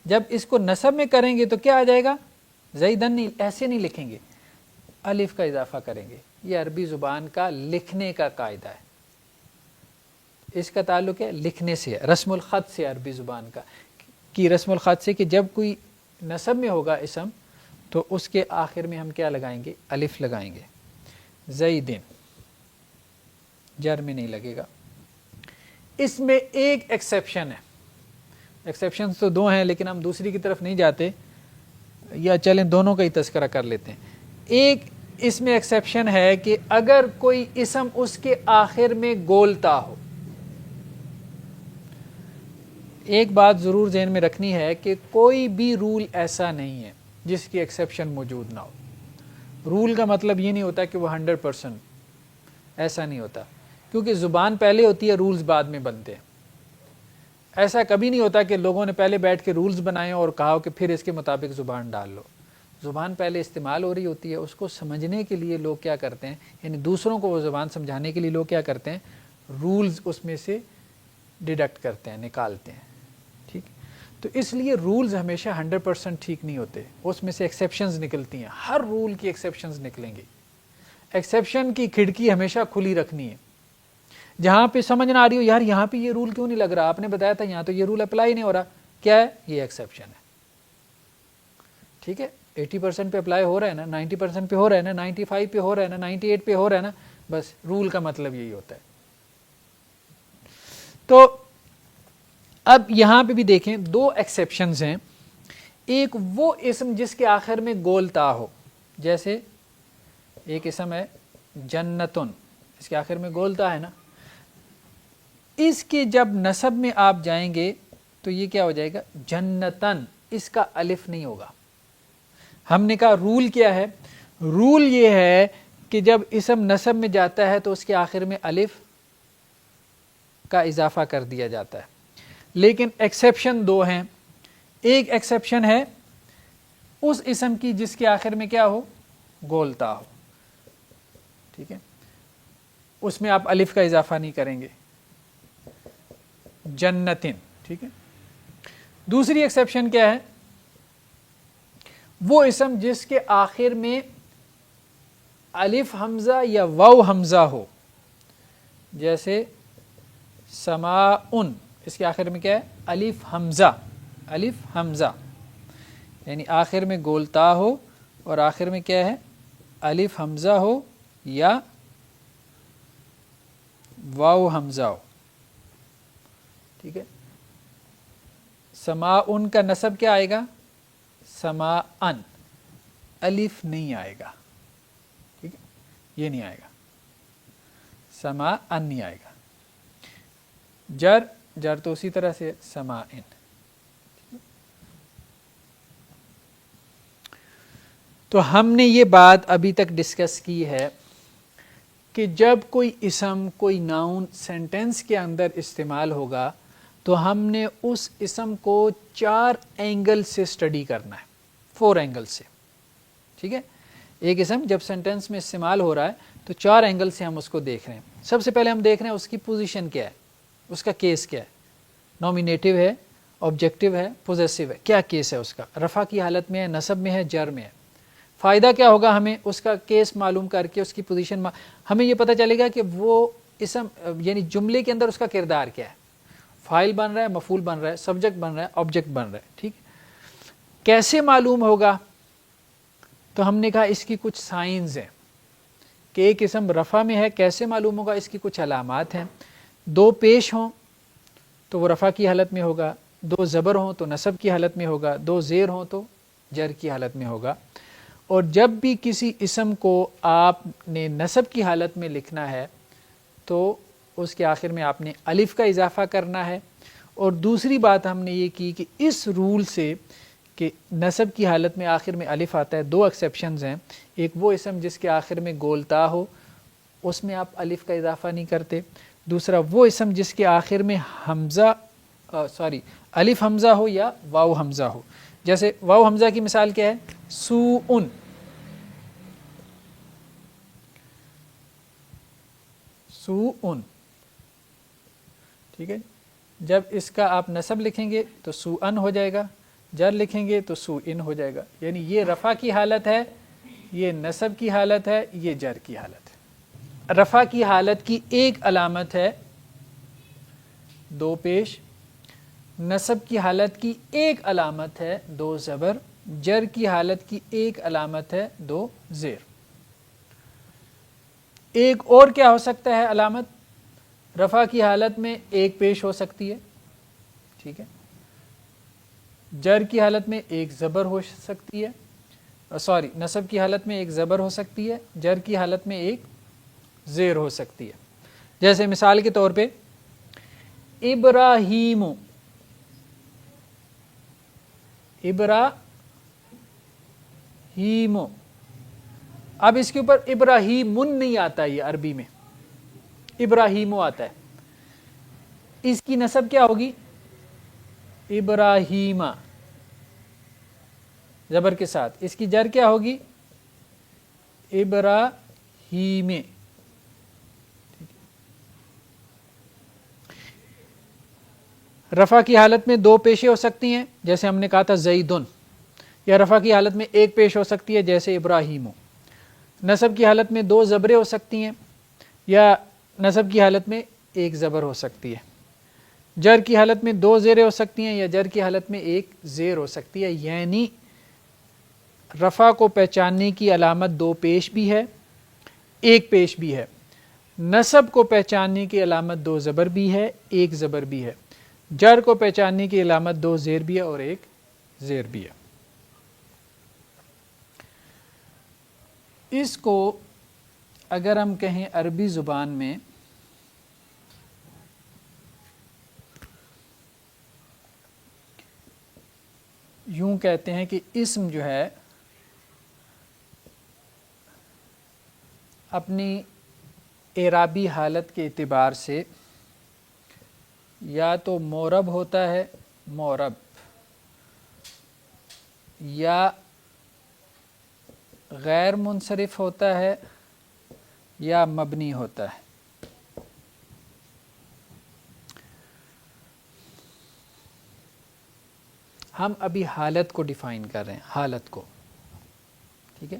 جب اس کو نصب میں کریں گے تو کیا آ جائے گا؟ زیدن. نہیں، ایسے نہیں لکھیں گے، الف کا اضافہ کریں گے. یہ عربی زبان کا لکھنے کا قاعدہ ہے. اس کا تعلق ہے لکھنے سے، رسم الخط سے. عربی زبان کا کی رسم الخط سے کہ جب کوئی نصب میں ہوگا اسم تو اس کے آخر میں ہم کیا لگائیں گے؟ الف لگائیں گے. زیدن جر میں نہیں لگے گا. اس میں ایک ایکسیپشن ہے. ایکسیپشن تو 2 ہیں لیکن ہم دوسری کی طرف نہیں جاتے، یا چلیں دونوں کا ہی تذکرہ کر لیتے ہیں. ایک اس میں ایکسیپشن ہے کہ اگر کوئی اسم اس کے آخر میں گولتا ہو. ایک بات ضرور ذہن میں رکھنی ہے کہ کوئی بھی رول ایسا نہیں ہے جس کی ایکسیپشن موجود نہ ہو. رول کا مطلب یہ نہیں ہوتا کہ وہ 100%، ایسا نہیں ہوتا. کیونکہ زبان پہلے ہوتی ہے، رولز بعد میں بنتے ہیں. ایسا کبھی نہیں ہوتا کہ لوگوں نے پہلے بیٹھ کے رولز بنائے اور کہا کہ پھر اس کے مطابق زبان ڈال لو. زبان پہلے استعمال ہو رہی ہوتی ہے، اس کو سمجھنے کے لیے لوگ کیا کرتے ہیں، یعنی دوسروں کو وہ زبان سمجھانے کے لیے لوگ کیا کرتے ہیں؟ رولز اس میں سے ڈیڈکٹ کرتے ہیں، نکالتے ہیں. ٹھیک. تو اس لیے رولز ہمیشہ 100% ٹھیک نہیں ہوتے، اس میں سے ایکسیپشنز نکلتی ہیں. ہر رول کی ایکسیپشنز نکلیں گے. ایکسیپشن کی کھڑکی ہمیشہ کھلی رکھنی ہے. جہاں پہ سمجھ نہ آ رہی ہو، یار یہاں پہ یہ رول کیوں نہیں لگ رہا، آپ نے بتایا تھا یہاں تو یہ رول اپلائی نہیں ہو رہا، کیا ہے؟ یہ ایکسیپشن ہے. ٹھیک ہے. 80% پہ اپلائی ہو رہا ہے نا، 90% پہ ہو رہا ہے نا، 95 پہ ہو رہا ہے نا، 98 پہ ہو رہا ہے نا. بس رول کا مطلب یہی ہوتا ہے. تو اب یہاں پہ بھی دیکھیں 2 ایکسیپشنز ہیں. ایک وہ اسم جس کے آخر میں گولتا ہو، جیسے ایک اسم ہے جنتن، اس کے آخر میں گولتا ہے نا. اس کے جب نصب میں آپ جائیں گے تو یہ کیا ہو جائے گا؟ جنتن. اس کا الف نہیں ہوگا. ہم نے کہا رول کیا ہے؟ رول یہ ہے کہ جب اسم نصب میں جاتا ہے تو اس کے آخر میں الف کا اضافہ کر دیا جاتا ہے. لیکن ایکسیپشن 2 ہیں. ایک ایکسیپشن ہے اس اسم کی جس کے آخر میں کیا ہو؟ گولتا ہو. ٹھیک ہے. اس میں آپ الف کا اضافہ نہیں کریں گے. جنتن. ٹھیک ہے. دوسری ایکسیپشن کیا ہے؟ وہ اسم جس کے آخر میں الف حمزہ یا واو حمزہ ہو، جیسے سماعن، اس کے آخر میں کیا ہے؟ الف حمزہ، الف حمزہ، یعنی آخر میں گولتا ہو اور آخر میں کیا ہے؟ الف حمزہ ہو یا واو حمزہ ہو، ٹھیک ہے؟ سماعن کا نصب کیا آئے گا؟ سماعن، الف نہیں آئے گا، ٹھیک ہے؟ یہ نہیں آئے گا، سماعن نہیں آئے گا۔ جر تو اسی طرح سے سماعن۔ تو ہم نے یہ بات ابھی تک ڈسکس کی ہے کہ جب کوئی اسم، کوئی ناؤن سینٹینس کے اندر استعمال ہوگا تو ہم نے اس اسم کو 4 اینگل سے اسٹڈی کرنا ہے، 4 اینگل سے، ٹھیک ہے؟ ایک اسم جب سینٹینس میں استعمال ہو رہا ہے تو 4 اینگل سے ہم اس کو دیکھ رہے ہیں۔ سب سے پہلے ہم دیکھ رہے ہیں اس کی پوزیشن کیا ہے، اس کا کیس کیا ہے، نومینیٹو ہے، آبجیکٹو ہے، پوزیسو ہے، کیا کیس ہے اس کا، رفع کی حالت میں ہے، نصب میں ہے، جر میں ہے۔ فائدہ کیا ہوگا ہمیں اس کا کیس معلوم کر کے، اس کی پوزیشن ہمیں یہ پتہ چلے گا کہ وہ اسم یعنی جملے کے اندر اس کا کردار کیا ہے، فاعل بن رہا ہے، مفعول بن رہا ہے، سبجیکٹ بن رہا ہے، آبجیکٹ بن رہا ہے، ٹھیک۔ کیسے معلوم ہوگا؟ تو ہم نے کہا اس کی کچھ سائنز ہیں کہ ایک اسم رفع میں ہے، کیسے معلوم ہوگا؟ اس کی کچھ علامات ہیں۔ 2 پیش ہوں تو وہ رفع کی حالت میں ہوگا، 2 زبر ہوں تو نصب کی حالت میں ہوگا، 2 زیر ہوں تو جر کی حالت میں ہوگا۔ اور جب بھی کسی اسم کو آپ نے نصب کی حالت میں لکھنا ہے تو اس کے آخر میں آپ نے الف کا اضافہ کرنا ہے۔ اور دوسری بات ہم نے یہ کی کہ اس رول سے کہ نصب کی حالت میں آخر میں الف آتا ہے، 2 ایکسیپشنز ہیں۔ ایک وہ اسم جس کے آخر میں گولتا ہو، اس میں آپ الف کا اضافہ نہیں کرتے۔ دوسرا وہ اسم جس کے آخر میں الف حمزہ ہو یا واو حمزہ ہو۔ جیسے واو حمزہ کی مثال کیا ہے؟ سوءن، سوءن، ٹھیک ہے؟ جب اس کا آپ نصب لکھیں گے تو سوءن ہو جائے گا، جر لکھیں گے تو سوءن ہو جائے گا۔ یعنی یہ رفع کی حالت ہے، یہ نصب کی حالت ہے، یہ جر کی حالت ہے۔ رفع کی حالت کی ایک علامت ہے 2 پیش، نصب کی حالت کی ایک علامت ہے 2 زبر، جر کی حالت کی ایک علامت ہے 2 زیر۔ ایک اور کیا ہو سکتا ہے علامت؟ رفع کی حالت میں 1 پیش ہو سکتی ہے، ٹھیک ہے؟ جر کی حالت میں 1 زبر ہو سکتی ہے، نصب کی حالت میں 1 زبر ہو سکتی ہے، جر کی حالت میں 1 زیر ہو سکتی ہے۔ جیسے مثال کے طور پہ ابراہیم، ابراہیم، اب اس کے اوپر ابراہیمن نہیں آتا، یہ عربی میں ابراہیمو آتا ہے۔ اس کی نصب کیا ہوگی؟ ابراہیمہ، زبر کے ساتھ۔ اس کی جر کیا ہوگی؟ ابراہیم۔ رفع کی حالت میں 2 پیشیں ہو سکتی ہیں، جیسے ہم نے کہا تھا زیدن، یا رفع کی حالت میں 1 پیش ہو سکتی ہے جیسے ابراہیم۔ نصب کی حالت میں 2 زبریں ہو سکتی ہیں، یا نصب کی حالت میں 1 زبر ہو سکتی ہے۔ جر کی حالت میں 2 زیریں ہو سکتی ہیں، یا جر کی حالت میں 1 زیر ہو سکتی ہے۔ یعنی رفع کو پہچاننے کی علامت 2 پیش بھی ہے، 1 پیش بھی ہے۔ نصب کو پہچاننے کی علامت 2 زبر بھی ہے، 1 زبر بھی ہے۔ جر کو پہچاننے کی علامت 2 زیر بھی ہے اور 1 زیر بھی ہے۔ اس کو اگر ہم کہیں عربی زبان میں یوں کہتے ہیں کہ اسم جو ہے اپنی اعرابی حالت کے اعتبار سے یا تو معرب ہوتا ہے، معرب، یا غیر منصرف ہوتا ہے، یا مبنی ہوتا ہے۔ ہم ابھی حالت کو ڈیفائن کر رہے ہیں، حالت کو، ٹھیک ہے.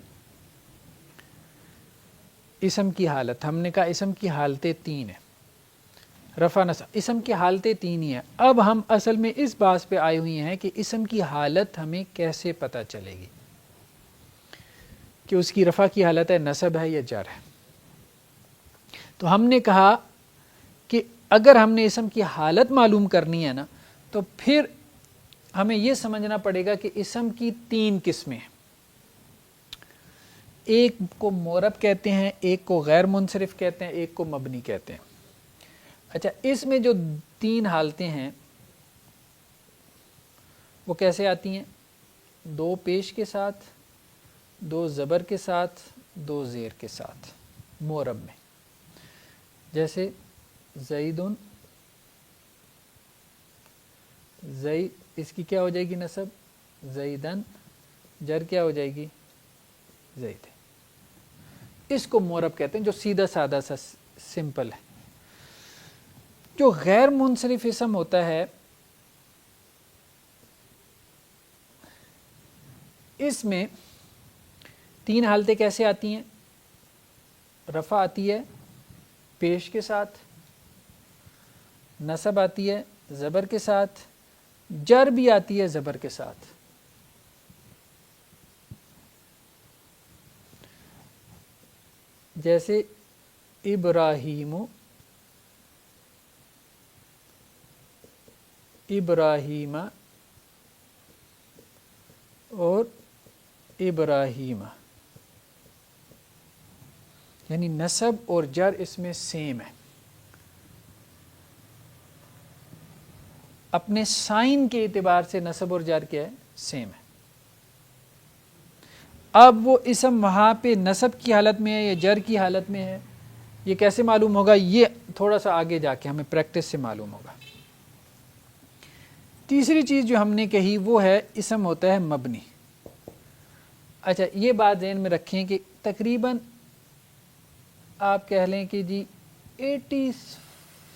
اسم کی حالت، ہم نے کہا اسم کی حالتیں 3 ہیں، رفع نصب، اسم کی حالتیں 3 ہی ہیں. اب ہم اصل میں اس بات پہ آئے ہوئی ہیں کہ اسم کی حالت ہمیں کیسے پتہ چلے گی کہ اس کی رفع کی حالت ہے، نصب ہے یا جر ہے. تو ہم نے کہا کہ اگر ہم نے اسم کی حالت معلوم کرنی ہے نا، تو پھر ہمیں یہ سمجھنا پڑے گا کہ اسم کی 3 قسمیں ہیں. ایک کو معرب کہتے ہیں، ایک کو غیر منصرف کہتے ہیں، ایک کو مبنی کہتے ہیں. اچھا، اس میں جو 3 حالتیں ہیں وہ کیسے آتی ہیں؟ 2 پیش کے ساتھ، 2 زبر کے ساتھ، 2 زیر کے ساتھ معرب میں. جیسے زیدن، زید، اس کی کیا ہو جائے گی نصب؟ زیدن. جر کیا ہو جائے گی؟ زید. اس کو معرب کہتے ہیں، جو سیدھا سادہ سا سمپل ہے. جو غیر منصرف اسم ہوتا ہے اس میں 3 حالتیں کیسے آتی ہیں؟ رفع آتی ہے پیش کے ساتھ، نصب آتی ہے زبر کے ساتھ، جر بھی آتی ہے زبر کے ساتھ. جیسے ابراہیم، ابراہیم اور ابراہیم، یعنی نصب اور جر اس میں سیم ہے، اپنے سائن کے اعتبار سے نصب اور جر کیا ہے؟ سیم ہے. اب وہ اسم وہاں پہ نصب کی حالت میں ہے یا جر کی حالت میں ہے، یہ کیسے معلوم ہوگا؟ یہ تھوڑا سا آگے جا کے ہمیں پریکٹس سے معلوم ہوگا. تیسری چیز جو ہم نے کہی وہ ہے اسم ہوتا ہے مبنی. اچھا، یہ بات ذہن میں رکھیں کہ تقریباً آپ کہہ لیں کہ جی 80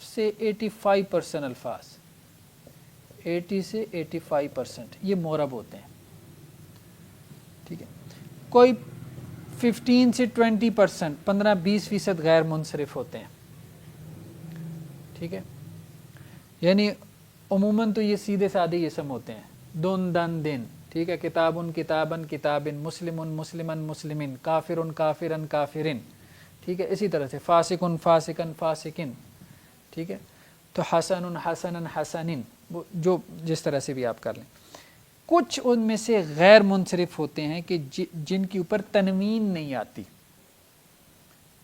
سے 85% الفاظ، 80 سے 85% یہ معرب ہوتے ہیں. ٹھیک ہے، کوئی 15 سے 20%، 15-20% غیر منصرف ہوتے ہیں. ٹھیک ہے، یعنی عموماً تو یہ سیدھے سادے اسم ہوتے ہیں. دن دن دن، ٹھیک ہے، کتابن کتابن کتابن، مسلمن مسلمن مسلمن، کافرن کافرن کافرن. ٹھیک ہے، اسی طرح سے فاسقن فاسقن فاسقن. ٹھیک ہے، تو حسن حسن حسنن، جو جس طرح سے بھی آپ کر لیں. کچھ ان میں سے غیر منصرف ہوتے ہیں کہ جن کے اوپر تنوین نہیں آتی،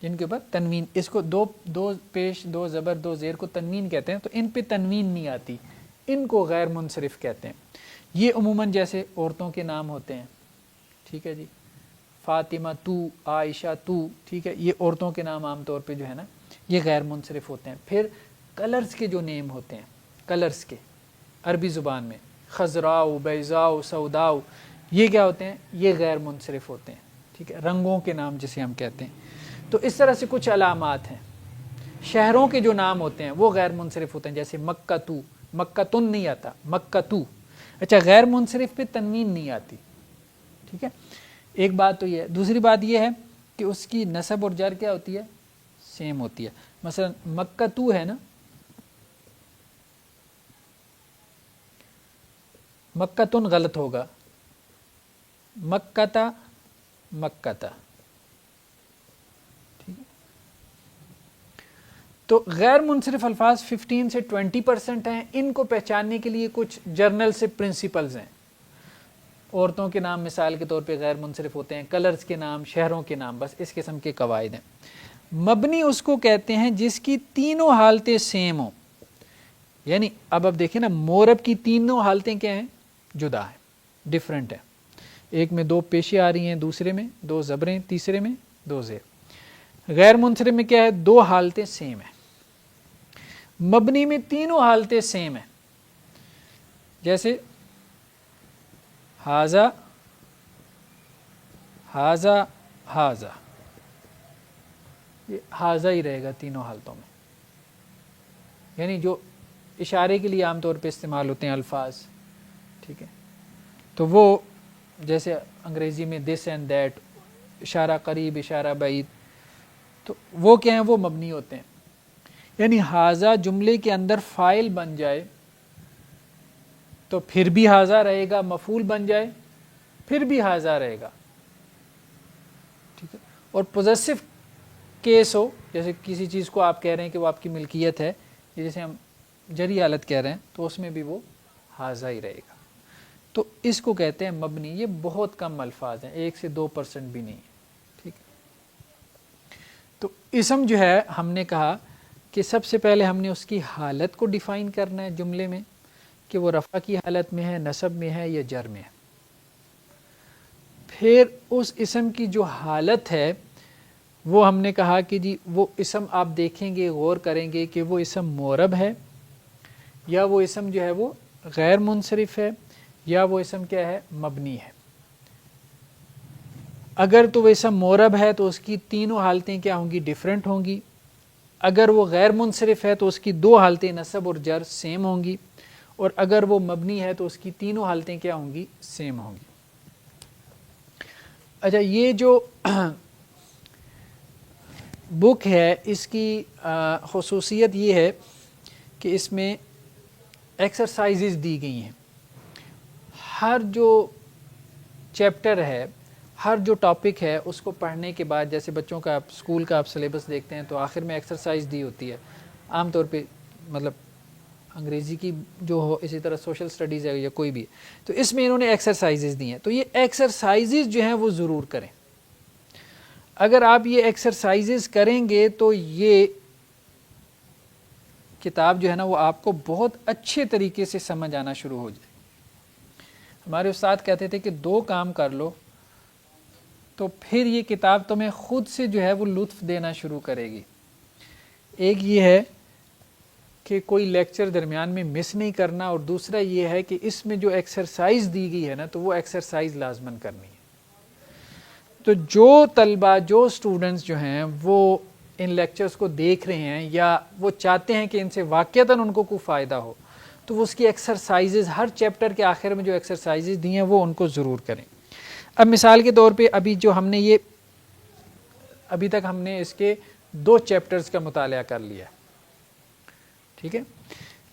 جن کے اوپر تنوین، اس کو 2 پیش 2 زبر 2 زیر کو تنوین کہتے ہیں، تو ان پہ تنوین نہیں آتی، ان کو غیر منصرف کہتے ہیں. یہ عموماً جیسے عورتوں کے نام ہوتے ہیں. ٹھیک ہے جی، فاطمہ تو، عائشہ تو. ٹھیک ہے، یہ عورتوں کے نام عام طور پہ جو ہے نا یہ غیر منصرف ہوتے ہیں. پھر کلرز کے جو نیم ہوتے ہیں، کلرز کے عربی زبان میں خضراء، بیضاء، سوداء، یہ کیا ہوتے ہیں؟ یہ غیر منصرف ہوتے ہیں. ٹھیک ہے، رنگوں کے نام جسے ہم کہتے ہیں. تو اس طرح سے کچھ علامات ہیں. شہروں کے جو نام ہوتے ہیں وہ غیر منصرف ہوتے ہیں، جیسے مکہ تو، مکہ تن نہیں آتا، مکہ تو. اچھا، غیر منصرف پہ تنوین نہیں آتی. ٹھیک ہے، ایک بات تو یہ ہے. دوسری بات یہ ہے کہ اس کی نصب اور جر کیا ہوتی ہے؟ سیم ہوتی ہے. مثلا مکہ تو ہے نا، مکہ تن غلط ہوگا، مکتا مکتا. ٹھیک ہے، تو غیر منصرف الفاظ 15 سے 20% ہیں. ان کو پہچاننے کے لیے کچھ جرنل سے پرنسپلز ہیں. عورتوں کے نام مثال کے طور پہ غیر منصرف ہوتے ہیں، کلرز کے نام، شہروں کے نام، بس اس قسم کے قواعد ہیں. مبنی اس کو کہتے ہیں جس کی تینوں حالتیں سیم ہوں. یعنی اب دیکھیں نا، معرب کی تینوں حالتیں کیا ہیں؟ جدا ہیں، ڈیفرنٹ ہیں. ایک میں 2 پیشیں آ رہی ہیں، دوسرے میں 2 زبریں، تیسرے میں 2 زیر. غیر منصرف میں کیا ہے؟ 2 حالتیں سیم ہیں. مبنی میں تینوں حالتیں سیم ہیں. جیسے ہاذا ہاذا ہاذا، یہ ہاذا ہی رہے گا تینوں حالتوں میں. یعنی جو اشارے کے لیے عام طور پہ استعمال ہوتے ہیں الفاظ. ٹھیک ہے، تو وہ جیسے انگریزی میں دس اینڈ دیٹ، اشارہ قریب اشارہ بعید، تو وہ کیا ہیں، وہ مبنی ہوتے ہیں. یعنی ہاذا جملے کے اندر فاعل بن جائے تو پھر بھی ہاذا رہے گا، مفعول بن جائے پھر بھی ہاذا رہے گا. ٹھیک ہے. اور پوزیسو کیس ہو، جیسے کسی چیز کو آپ کہہ رہے ہیں کہ وہ آپ کی ملکیت ہے، جیسے ہم جری حالت کہہ رہے ہیں، تو اس میں بھی وہ ہاذا ہی رہے گا. تو اس کو کہتے ہیں مبنی. یہ بہت کم الفاظ ہیں، 1 سے 2% بھی نہیں ہے. ٹھیک ہے. تو اسم جو ہے ہم نے کہا کہ سب سے پہلے ہم نے اس کی حالت کو ڈیفائن کرنا ہے جملے میں، کہ وہ رفع کی حالت میں ہے، نصب میں ہے یا جر میں ہے. پھر اس اسم کی جو حالت ہے وہ ہم نے کہا کہ جی وہ اسم آپ دیکھیں گے، غور کریں گے کہ وہ اسم معرب ہے یا وہ اسم جو ہے وہ غیر منصرف ہے یا وہ اسم کیا ہے، مبنی ہے. اگر تو وہ اسم معرب ہے تو اس کی تینوں حالتیں کیا ہوں گی، ڈیفرنٹ ہوں گی. اگر وہ غیر منصرف ہے تو اس کی 2 حالتیں نصب اور جر سیم ہوں گی. اور اگر وہ مبنی ہے تو اس کی تینوں حالتیں کیا ہوں گی، سیم ہوں گی. اچھا، یہ جو بک ہے اس کی خصوصیت یہ ہے کہ اس میں ایکسرسائزز دی گئی ہیں. ہر جو چیپٹر ہے، ہر جو ٹاپک ہے، اس کو پڑھنے کے بعد، جیسے بچوں کا اسکول کا آپ سلیبس دیکھتے ہیں تو آخر میں ایکسرسائز دی ہوتی ہے. عام طور پہ مطلب انگریزی کی جو ہو، اسی طرح سوشل سٹڈیز ہے یا کوئی بھی، تو اس میں انہوں نے ایکسرسائزز دی ہیں. تو یہ ایکسرسائزز جو ہیں وہ ضرور کریں. اگر آپ یہ ایکسرسائزز کریں گے تو یہ کتاب جو ہے نا وہ آپ کو بہت اچھے طریقے سے سمجھ آنا شروع ہو جائے. ہمارے استاد کہتے تھے کہ 2 کام کر لو تو پھر یہ کتاب تمہیں خود سے جو ہے وہ لطف دینا شروع کرے گی. ایک یہ ہے کہ کوئی لیکچر درمیان میں مس نہیں کرنا، اور دوسرا یہ ہے کہ اس میں جو ایکسرسائز دی گئی ہے نا تو وہ ایکسرسائز لازماً کرنی ہے. تو جو طلبہ، جو سٹوڈنٹس جو ہیں وہ ان لیکچرز کو دیکھ رہے ہیں یا وہ چاہتے ہیں کہ ان سے واقعتاً ان کو کوئی فائدہ ہو، تو وہ اس کی ایکسرسائزز، ہر چیپٹر کے آخر میں جو ایکسرسائزز دی ہیں وہ ان کو ضرور کریں. اب مثال کے طور پہ ابھی جو ہم نے یہ ابھی تک ہم نے اس کے 2 چیپٹرز کا مطالعہ کر لیا. ٹھیک ہے.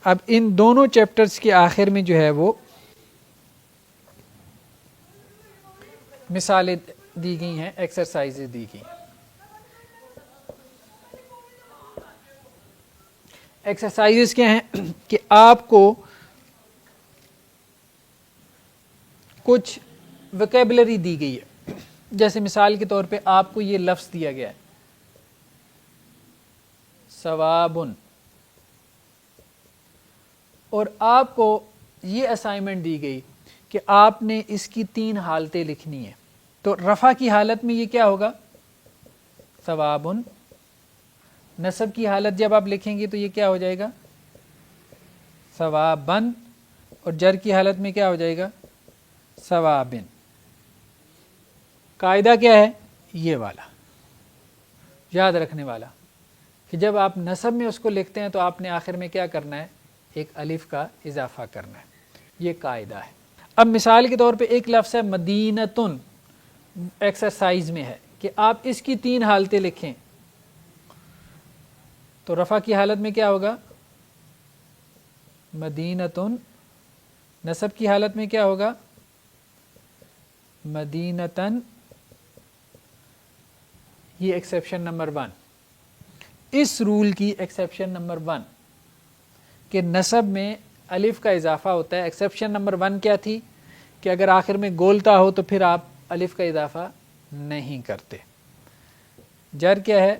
اب ان دونوں چیپٹرز کے آخر میں جو ہے وہ مثالیں دی گئی ہیں، ایکسرسائزز دی گئی ہیں. ایکسرسائزز کیا ہیں کہ آپ کو کچھ ویکیبلری دی گئی ہے. جیسے مثال کے طور پہ آپ کو یہ لفظ دیا گیا ہے ثوابن، اور آپ کو یہ اسائنمنٹ دی گئی کہ آپ نے اس کی 3 حالتیں لکھنی ہیں. تو رفع کی حالت میں یہ کیا ہوگا، ثوابن. نصب کی حالت جب آپ لکھیں گے تو یہ کیا ہو جائے گا، ثوابن. اور جر کی حالت میں کیا ہو جائے گا، ثوابن. قاعدہ کیا ہے، یہ والا یاد رکھنے والا، کہ جب آپ نصب میں اس کو لکھتے ہیں تو آپ نے آخر میں کیا کرنا ہے، ایک الف کا اضافہ کرنا ہے. یہ قاعدہ ہے. اب مثال کے طور پہ ایک لفظ ہے مدینتن، ایکسرسائز میں ہے کہ آپ اس کی 3 حالتیں لکھیں. تو رفع کی حالت میں کیا ہوگا، مدینتن. نصب کی حالت میں کیا ہوگا، مدینتن. یہ ایکسیپشن نمبر 1. اس رول کی ایکسیپشن نمبر 1 کہ نصب میں الف کا اضافہ ہوتا ہے. ایکسیپشن نمبر 1 کیا تھی کہ اگر آخر میں گولتا ہو تو پھر آپ الف کا اضافہ نہیں کرتے. جر کیا ہے،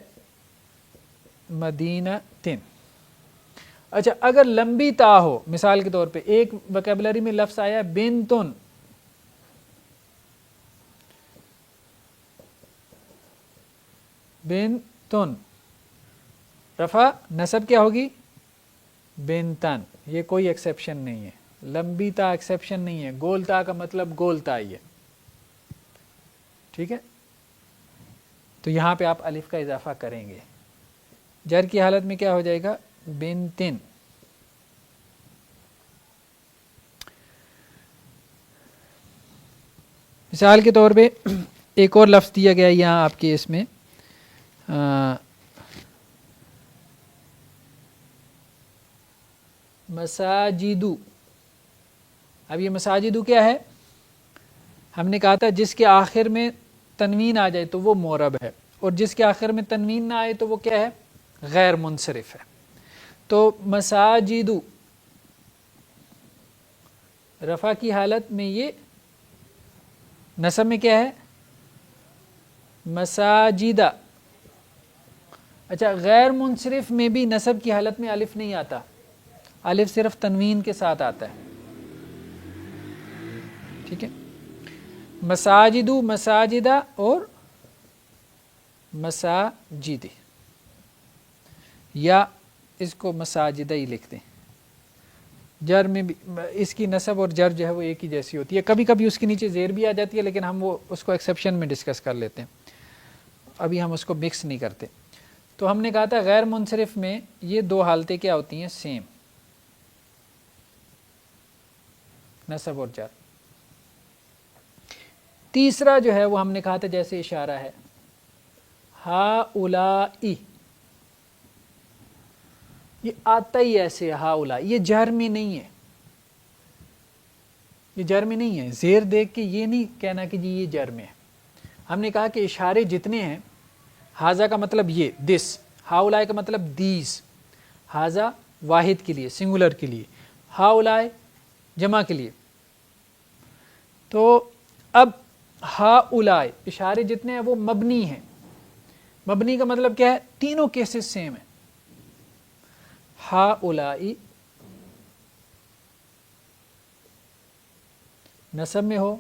مدینتن. اچھا، اگر لمبی تا ہو، مثال کے طور پہ ایک ویکیبلری میں لفظ آیا بنتن، بنتن. رفع نصب کیا ہوگی، بنتن. یہ کوئی ایکسیپشن نہیں ہے. لمبی تا ایکسیپشن نہیں ہے. گول تا کا مطلب گول تا ہی ہے. ٹھیک ہے. تو یہاں پہ آپ الف کا اضافہ کریں گے. جر کی حالت میں کیا ہو جائے گا، بنتن. مثال کے طور پہ ایک اور لفظ دیا گیا یہاں آپ کے اس میں مساجدو. اب یہ مساجدو کیا ہے؟ ہم نے کہا تھا جس کے آخر میں تنوین آ جائے تو وہ معرب ہے، اور جس کے آخر میں تنوین نہ آئے تو وہ کیا ہے؟ غیر منصرف ہے. تو مساجدو رفع کی حالت میں یہ نصب میں کیا ہے؟ مساجدہ. اچھا، غیر منصرف میں بھی نصب کی حالت میں الف نہیں آتا، الف صرف تنوین کے ساتھ آتا ہے. ٹھیک ہے، مساجدو مساجدہ اور مساجد، یا اس کو مساجدہ ہی لکھ دیں. جر میں بھی اس کی نصب اور جر جو ہے وہ ایک ہی جیسی ہوتی ہے، کبھی کبھی اس کے نیچے زیر بھی آ جاتی ہے، لیکن ہم وہ اس کو ایکسیپشن میں ڈسکس کر لیتے ہیں، ابھی ہم اس کو مکس نہیں کرتے. تو ہم نے کہا تھا غیر منصرف میں یہ دو حالتیں کیا ہوتی ہیں؟ سیم، نصب اور جر. تیسرا جو ہے وہ ہم نے کہا تھا جیسے اشارہ ہے، ہا اولائی، یہ آتا ہی ایسے ہا اولا، یہ جر میں نہیں ہے، یہ جر میں نہیں ہے. زیر دیکھ کے یہ نہیں کہنا کہ جی یہ جر میں ہے. ہم نے کہا کہ اشارے جتنے ہیں، ہاذا کا مطلب یہ دس، ہا اولائے کا مطلب دیز، ہاذا واحد کے لیے سنگولر کے لیے، ہا اولائے جمع کے لیے. تو اب ہا اولائے اشارے جتنے ہیں وہ مبنی ہیں. مبنی کا مطلب کیا ہے؟ تینوں کیسز سیم ہیں. ہا اولائی نصب میں ہو،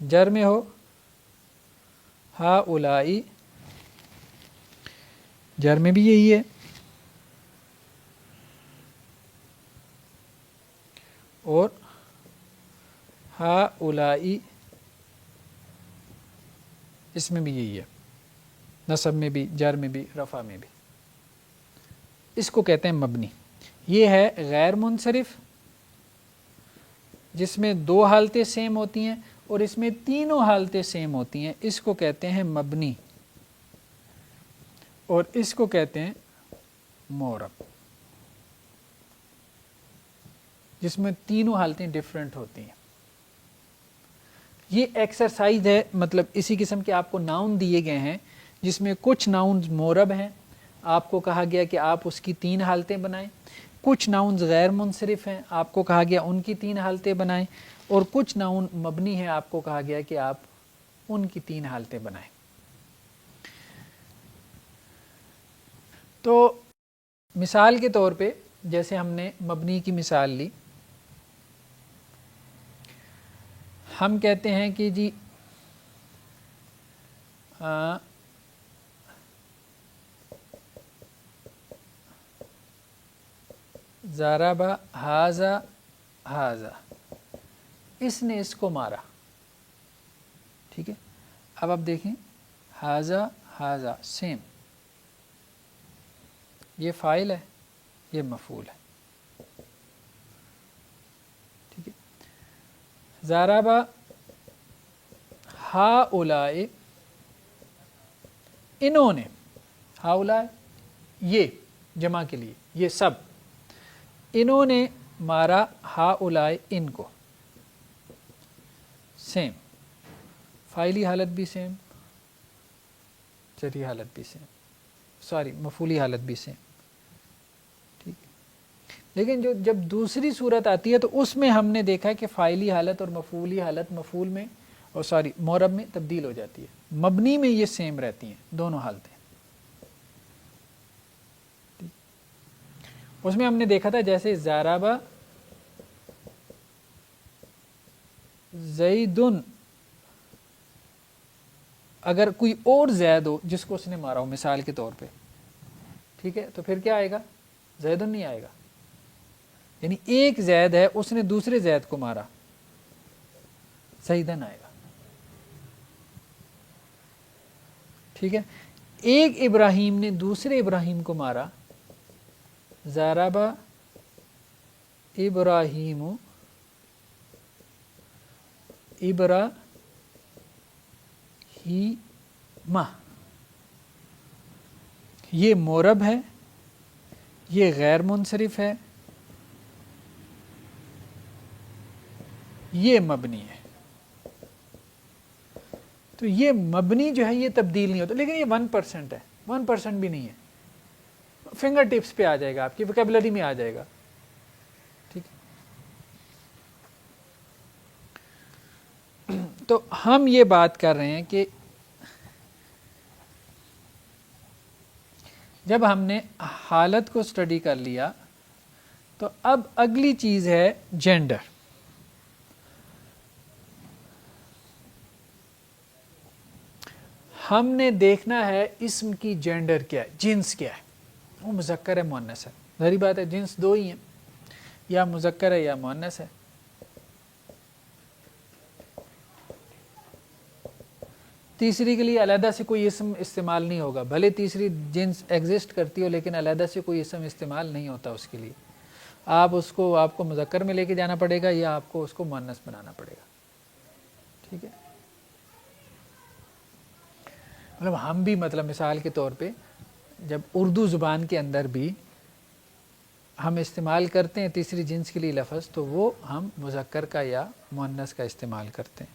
جر میں ہو، ہا اولائی جر میں بھی یہی ہے، اور ہا اولائی اس میں بھی یہی ہے، نصب میں بھی، جر میں بھی، رفع میں بھی. اس کو کہتے ہیں مبنی. یہ ہے غیر منصرف جس میں دو حالتیں سیم ہوتی ہیں، اور اس میں تینوں حالتیں سیم ہوتی ہیں، اس کو کہتے ہیں مبنی، اور اس کو کہتے ہیں معرب، جس میں تینوں حالتیں ڈیفرنٹ ہوتی ہیں. یہ ایکسرسائز ہے، مطلب اسی قسم کے آپ کو ناؤن دیے گئے ہیں جس میں کچھ ناؤنز معرب ہیں، آپ کو کہا گیا کہ آپ اس کی تین حالتیں بنائیں. کچھ ناؤنز غیر منصرف ہیں، آپ کو کہا گیا ان کی تین حالتیں بنائیں. اور کچھ ناؤن مبنی ہیں، آپ کو کہا گیا کہ آپ ان کی تین حالتیں بنائیں. تو مثال کے طور پہ جیسے ہم نے مبنی کی مثال لی، ہم کہتے ہیں کہ جی ضربہ ھذا ھذا، اس نے اس کو مارا. ٹھیک ہے، اب آپ دیکھیں ھذا ھذا سیم، یہ فاعل ہے، یہ مفعول ہے. ٹھیک ہے، ضربہ ہؤلاء، انہوں نے، ہؤلاء یہ جمع کے لیے، یہ سب، انہوں نے مارا ہؤلاء ان کو. سیم، فاعلی حالت بھی سیم، جری حالت بھی سیم، مفعولی حالت بھی سیم. ٹھیک، لیکن جب دوسری صورت آتی ہے تو اس میں ہم نے دیکھا کہ فاعلی حالت اور مفعولی حالت مفعول میں اور معرب میں تبدیل ہو جاتی ہے. مبنی میں یہ سیم رہتی ہیں دونوں حالتیں. اس میں ہم نے دیکھا تھا جیسے ضربہ زیدن، اگر کوئی اور زید ہو جس کو اس نے مارا ہو مثال کے طور پہ، ٹھیک ہے، تو پھر کیا آئے گا؟ زیدن نہیں آئے گا. یعنی ایک زید ہے، اس نے دوسرے زید کو مارا، زیدن آئے گا. ٹھیک ہے، ایک ابراہیم نے دوسرے ابراہیم کو مارا، ضربہ ابراہیم ابراہیم، الرحیم، یہ مورب ہے، یہ غیر منصرف ہے، یہ مبنی ہے. تو یہ مبنی جو ہے یہ تبدیل نہیں ہوتا، لیکن یہ 1% ہے، 1% بھی نہیں ہے، فنگر ٹپس پہ آ جائے گا، آپ کی ویکیبلری میں آ جائے گا. ٹھیک ہے، تو ہم یہ بات کر رہے ہیں کہ جب ہم نے حالت کو اسٹڈی کر لیا تو اب اگلی چیز ہے جینڈر. ہم نے دیکھنا ہے اسم کی جینڈر کیا ہے، جنس کیا ہے، وہ مذکر ہے مؤنث ہے. ظاہری بات ہے جنس دو ہی ہیں، یا مذکر ہے یا مؤنث ہے. تیسری کے لیے علیحدہ سے کوئی اسم استعمال نہیں ہوگا، بھلے تیسری جنس ایگزسٹ کرتی ہو لیکن علیحدہ سے کوئی اسم استعمال نہیں ہوتا اس کے لیے. آپ کو مذکر میں لے کے جانا پڑے گا یا آپ کو اس کو مؤنث بنانا پڑے گا. ٹھیک ہے، مطلب ہم بھی مثال کے طور پہ جب اردو زبان کے اندر بھی ہم استعمال کرتے ہیں تیسری جنس کے لیے لفظ، تو وہ ہم مذکر کا یا مؤنث کا استعمال کرتے ہیں.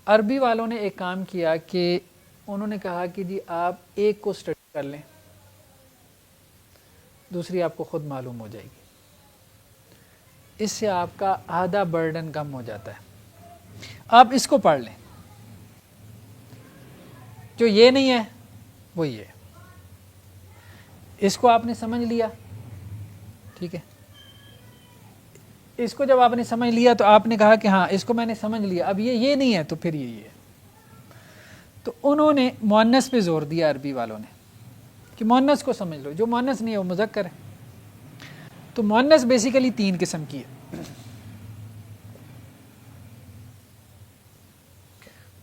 عربی والوں نے ایک کام کیا کہ انہوں نے کہا کہ جی آپ ایک کو اسٹڈی کر لیں، دوسری آپ کو خود معلوم ہو جائے گی. اس سے آپ کا آدھا برڈن کم ہو جاتا ہے. آپ اس کو پڑھ لیں، جو یہ نہیں ہے وہ یہ ہے، اس کو آپ نے سمجھ لیا. ٹھیک ہے، اس کو جب آپ نے سمجھ لیا تو آپ نے کہا کہ ہاں اس کو میں نے سمجھ لیا، اب یہ نہیں ہے تو پھر یہ ہے. تو انہوں نے مؤنث پہ زور دیا عربی والوں نے کہ مؤنث کو سمجھ لو، جو مؤنث نہیں ہے وہ مذکر ہے. تو مؤنث بیسیکلی 3 قسم کی ہے.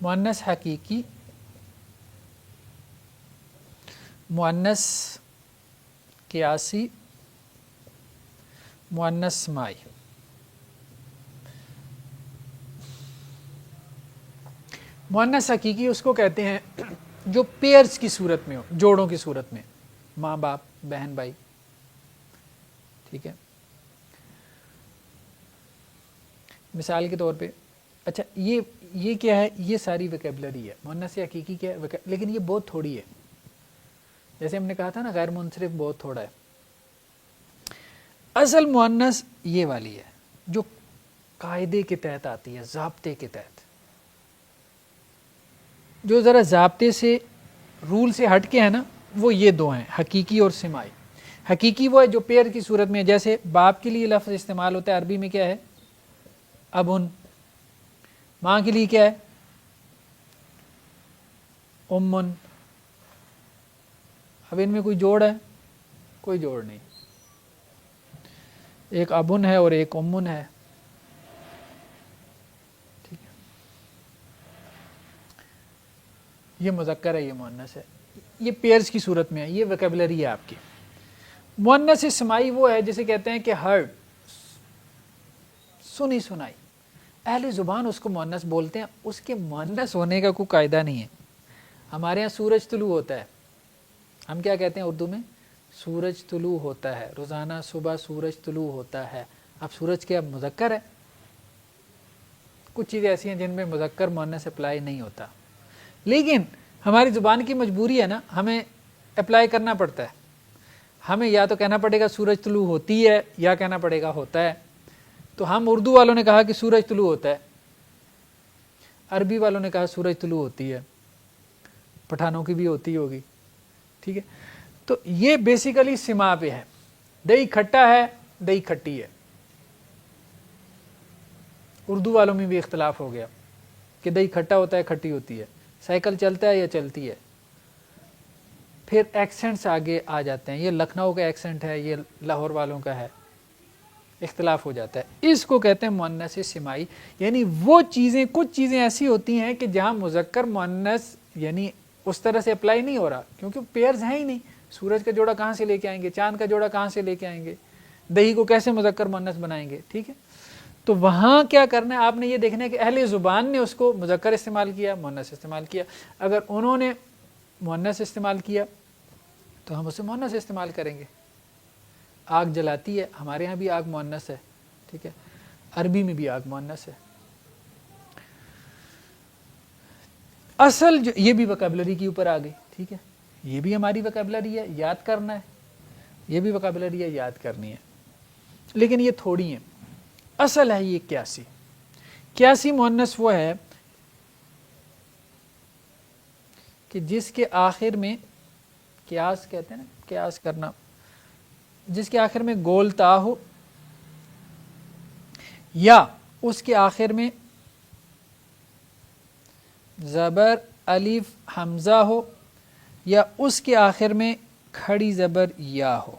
مؤنث حقیقی، مؤنث قیاسی، مؤنث سماعی. مؤنث حقیقی اس کو کہتے ہیں جو پیئرز کی صورت میں ہو، جوڑوں کی صورت میں، ماں باپ، بہن بھائی. ٹھیک ہے، مثال کے طور پہ اچھا یہ کیا ہے، یہ ساری ویکیبلری ہے. مؤنث حقیقی کیا ہے، لیکن یہ بہت تھوڑی ہے. جیسے ہم نے کہا تھا نا غیر منصرف بہت تھوڑا ہے. اصل مؤنث یہ والی ہے جو قاعدے کے تحت آتی ہے، ضابطے کے تحت، جو ذرا ضابطے سے، رول سے ہٹ کے ہے نا، وہ یہ دو ہیں، حقیقی اور سماعی. حقیقی وہ ہے جو پیئر کی صورت میں، جیسے باپ کے لیے لفظ استعمال ہوتا ہے عربی میں کیا ہے، ابن. ماں کے لیے کیا ہے، امن. اب ان میں کوئی جوڑ ہے، کوئی جوڑ نہیں، ایک ابن ہے اور ایک امن ہے. ٹھیک ہے، یہ مذکر ہے، یہ مؤنث ہے، یہ پیئرز کی صورت میں ہے، یہ ویکیبلری ہے آپ کی. مؤنث سماعی وہ ہے جسے کہتے ہیں کہ ہرڈ، سنی سنائی. اہل زبان اس کو مؤنث بولتے ہیں، اس کے مؤنث ہونے کا کوئی قاعدہ نہیں ہے. ہمارے ہاں سورج طلوع ہوتا ہے، ہم کیا کہتے ہیں اردو میں، سورج طلوع ہوتا ہے، روزانہ صبح سورج طلوع ہوتا ہے. اب سورج کیا مذکر ہے؟ کچھ چیزیں ایسی ہیں جن میں مذکر مؤنث اپلائی نہیں ہوتا، لیکن ہماری زبان کی مجبوری ہے نا، ہمیں اپلائی کرنا پڑتا ہے. ہمیں یا تو کہنا پڑے گا سورج طلوع ہوتی ہے، یا کہنا پڑے گا ہوتا ہے. تو ہم اردو والوں نے کہا کہ سورج طلوع ہوتا ہے، عربی والوں نے کہا سورج طلوع ہوتی ہے، پٹھانوں کی بھی ہوتی ہوگی. ٹھیک ہے، تو یہ بیسیکلی سما پہ ہے. دہی کھٹا ہے، دہی کھٹی ہے. اردو والوں میں بھی اختلاف ہو گیا کہ دہی کھٹا ہوتا ہے، کھٹی ہوتی ہے. سائیکل چلتا ہے یا چلتی ہے. پھر ایکسنٹس آگے آ جاتے ہیں، یہ لکھنؤ کا ایکسنٹ ہے، یہ لاہور والوں کا ہے، اختلاف ہو جاتا ہے. اس کو کہتے ہیں مؤنث سماعی. یعنی وہ چیزیں، کچھ چیزیں ایسی ہوتی ہیں کہ جہاں مذکر مؤنث یعنی اس طرح سے اپلائی نہیں ہو رہا، کیونکہ پیئرز ہیں ہی نہیں. سورج کا جوڑا کہاں سے لے کے آئیں گے، چاند کا جوڑا کہاں سے لے کے آئیں گے، دہی کو کیسے مذکر مؤنث بنائیں گے. ٹھیک ہے، تو وہاں کیا کرنا ہے، آپ نے یہ دیکھنا ہے کہ اہل زبان نے اس کو مذکر استعمال کیا، مؤنث استعمال کیا. اگر انہوں نے مؤنث استعمال کیا تو ہم اسے مؤنث استعمال کریں گے. آگ جلاتی ہے، ہمارے ہاں بھی آگ مؤنث ہے، ٹھیک ہے، عربی میں بھی آگ مؤنث ہے. اصل جو یہ بھی وکیبلری کے اوپر آ گئی، ٹھیک ہے، یہ بھی ہماری وکیبلری ہے، یاد کرنا ہے، یہ بھی وکیبلری ہے، یاد کرنی ہے، لیکن یہ تھوڑی ہیں. اصل ہے یہ قیاسی. قیاسی مؤنث وہ ہے کہ جس کے آخر میں، قیاس کہتے ہیں نا، قیاس کرنا، جس کے آخر میں گول تا ہو یا اس کے آخر میں زبر الف حمزہ ہو یا اس کے آخر میں کھڑی زبر یا ہو.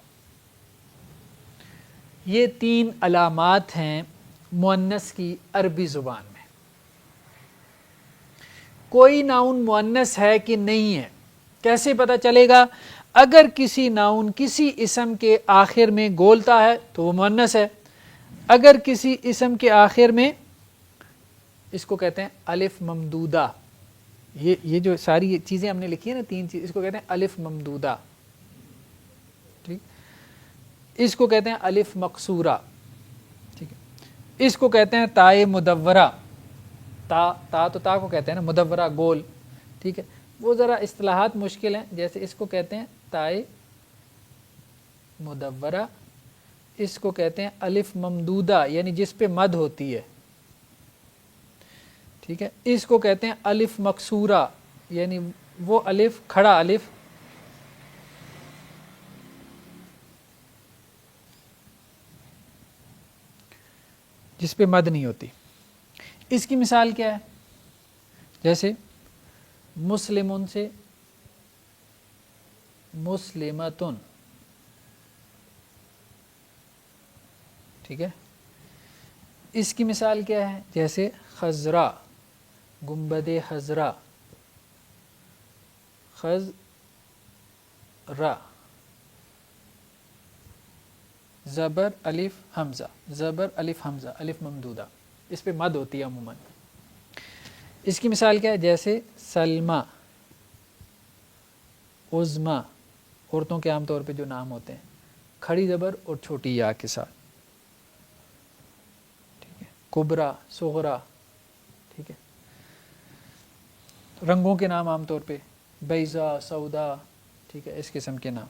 یہ 3 علامات ہیں مؤنث کی عربی زبان میں. کوئی ناؤن مؤنث ہے کہ نہیں ہے کیسے پتہ چلے گا؟ اگر کسی ناؤن کسی اسم کے آخر میں گولتا ہے تو وہ مؤنث ہے. اگر کسی اسم کے آخر میں، اس کو کہتے ہیں الف ممدودہ، یہ جو ساری چیزیں ہم نے لکھی ہیں نا، 3 چیز، اس کو کہتے ہیں الف ممدودہ، ٹھیک، اس کو کہتے ہیں الف مقصورہ، ٹھیک ہے، اس کو کہتے ہیں تائے مدورہ. تا تو تا کو کہتے ہیں نا، مدورہ گول، ٹھیک ہے، وہ ذرا اصطلاحات مشکل ہیں. جیسے اس کو کہتے ہیں تائے مدورہ، اس کو کہتے ہیں الف ممدودہ یعنی جس پہ مد ہوتی ہے، ٹھیک ہے، اس کو کہتے ہیں الف مقصورہ یعنی وہ الف کھڑا الف جس پہ مد نہیں ہوتی. اس کی مثال کیا ہے؟ جیسے مسلمون سے مسلمتن، ٹھیک ہے. اس کی مثال کیا ہے؟ جیسے خضرا، گنبد خضرا، خضرا، زبر الف حمزہ، زبر الف حمزہ، الف ممدودہ، اس پہ مد ہوتی ہے عموماً. اس کی مثال کیا ہے؟ جیسے سلمہ، عظما، عورتوں کے عام طور پہ جو نام ہوتے ہیں، کھڑی زبر اور چھوٹی یا کے ساتھ، ٹھیک ہے، کبرا، صغرا، ٹھیک ہے. رنگوں کے نام عام طور پہ بیضا، سودا، ٹھیک ہے، اس قسم کے نام.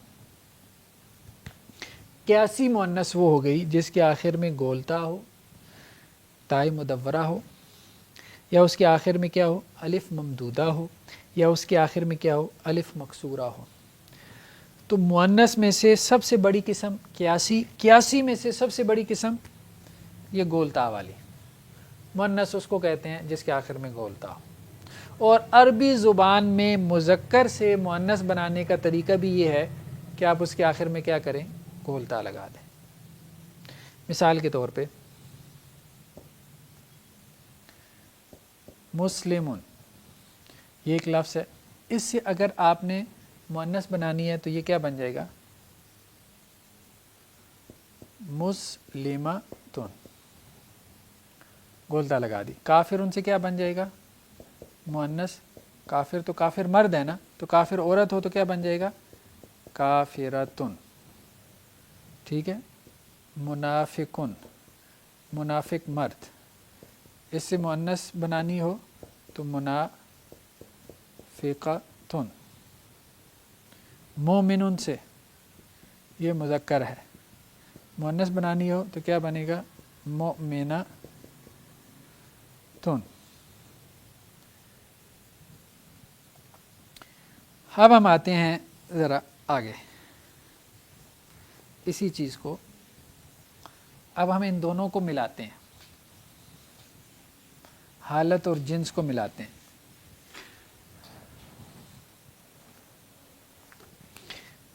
قیاسی مؤنث وہ ہو گئی جس کے آخر میں گولتا ہو، تائے مدورہ ہو، یا اس کے آخر میں کیا ہو؟ الف ممدودہ ہو، یا اس کے آخر میں کیا ہو؟ الف مقصورہ ہو. تو مؤنث میں سے سب سے بڑی قسم قیاسی میں سے سب سے بڑی قسم یہ گولتا والی مؤنث اس کو کہتے ہیں جس کے آخر میں گولتا ہو. اور عربی زبان میں مذکر سے مؤنث بنانے کا طریقہ بھی یہ ہے کہ آپ اس کے آخر میں کیا کریں؟ گولتا لگا دیں. مثال کے طور پہ مسلمون، یہ ایک لفظ ہے، اس سے اگر آپ نے مؤنث بنانی ہے تو یہ کیا بن جائے گا؟ مسلمتن، گولتا لگا دی. کافر ان سے کیا بن جائے گا؟ مؤنث. کافر تو کافر مرد ہے نا، تو کافر عورت ہو تو کیا بن جائے گا؟ کافرتن، ٹھیک ہے. منافقن، منافق مرد، اس سے مؤنث بنانی ہو تو منافقتن. مومنن سے، یہ مذکر ہے، مؤنث بنانی ہو تو کیا بنے گا؟ مؤمنتن. اب ہم آتے ہیں ذرا آگے اسی چیز کو، اب ہم ان دونوں کو ملاتے ہیں، حالت اور جنس کو ملاتے ہیں.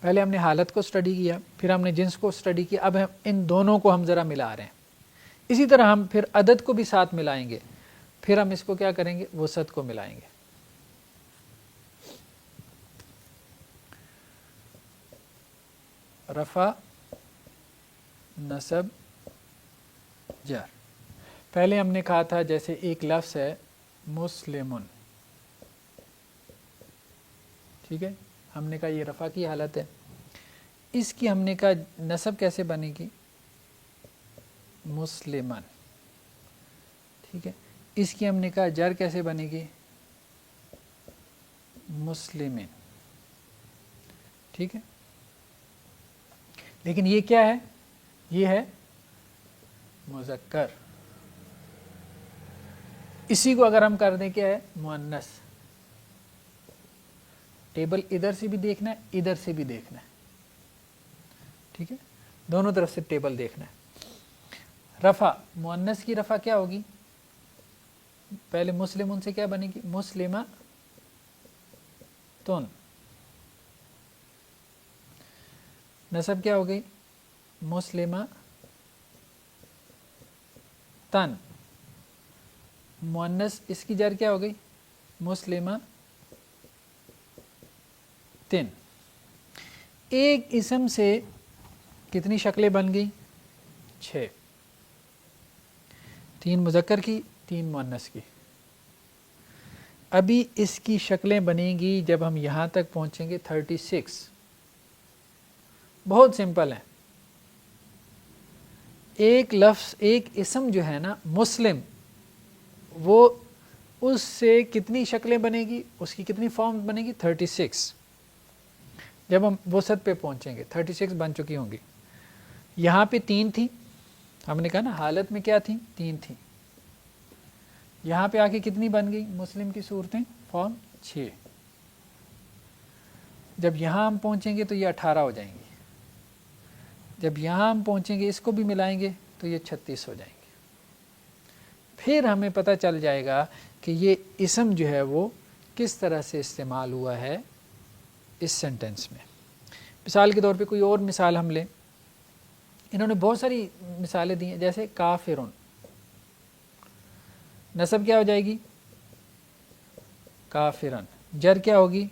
پہلے ہم نے حالت کو اسٹڈی کیا، پھر ہم نے جنس کو اسٹڈی کیا، اب ان دونوں کو ہم ذرا ملا رہے ہیں. اسی طرح ہم پھر عدد کو بھی ساتھ ملائیں گے، پھر ہم اس کو کیا کریں گے؟ وسعت کو ملائیں گے. رفع، نصب، جر. پہلے ہم نے کہا تھا جیسے ایک لفظ ہے مسلمن، ٹھیک ہے، ہم نے کہا یہ رفع کی حالت ہے، اس کی ہم نے کہا نصب کیسے بنے گی، مسلمن، ٹھیک ہے، اس کی ہم نے کہا جر کیسے بنے گی، مسلمین، ٹھیک ہے، لیکن یہ کیا ہے، یہ ہے مذکر، اسی کو اگر ہم کر دیں کیا ہے، مؤنث، ٹیبل ادھر سے بھی دیکھنا ہے ادھر سے بھی دیکھنا ہے، ٹھیک ہے، دونوں طرف سے ٹیبل دیکھنا ہے۔ رفع، مؤنث کی رفع کیا ہوگی، پہلے مسلمون سے کیا بنے گی، مسلمہ تن، نصب کیا ہو گئی، مسلمہ تن، مؤنث اس کی جر کیا ہو گئی، مسلمہ تن۔ ایک اسم سے کتنی شکلیں بن گئی، 6، 3 مذکر کی 3 مؤنث کی۔ ابھی اس کی شکلیں بنیں گی جب ہم یہاں تک پہنچیں گے 36، بہت سمپل ہے، ایک لفظ ایک اسم جو ہے نا مسلم، وہ اس سے کتنی شکلیں بنے گی، اس کی کتنی فارم بنے گی، 36۔ جب ہم وسط پہ پہنچیں گے 36 بن چکی ہوں گی، یہاں پہ 3 تھی، ہم نے کہا نا حالت میں کیا تھیں، 3 تھیں، یہاں پہ آ کے کتنی بن گئی مسلم کی صورتیں، فارم 6، جب یہاں ہم پہنچیں گے تو یہ 18 ہو جائیں گی، جب یہاں ہم پہنچیں گے اس کو بھی ملائیں گے تو یہ 36 ہو جائیں گے۔ پھر ہمیں پتہ چل جائے گا کہ یہ اسم جو ہے وہ کس طرح سے استعمال ہوا ہے اس سینٹنس میں۔ مثال کے طور پہ کوئی اور مثال ہم لیں، انہوں نے بہت ساری مثالیں دی ہیں، جیسے کافرون، نصب کیا ہو جائے گی، کافرن، جر کیا ہوگی،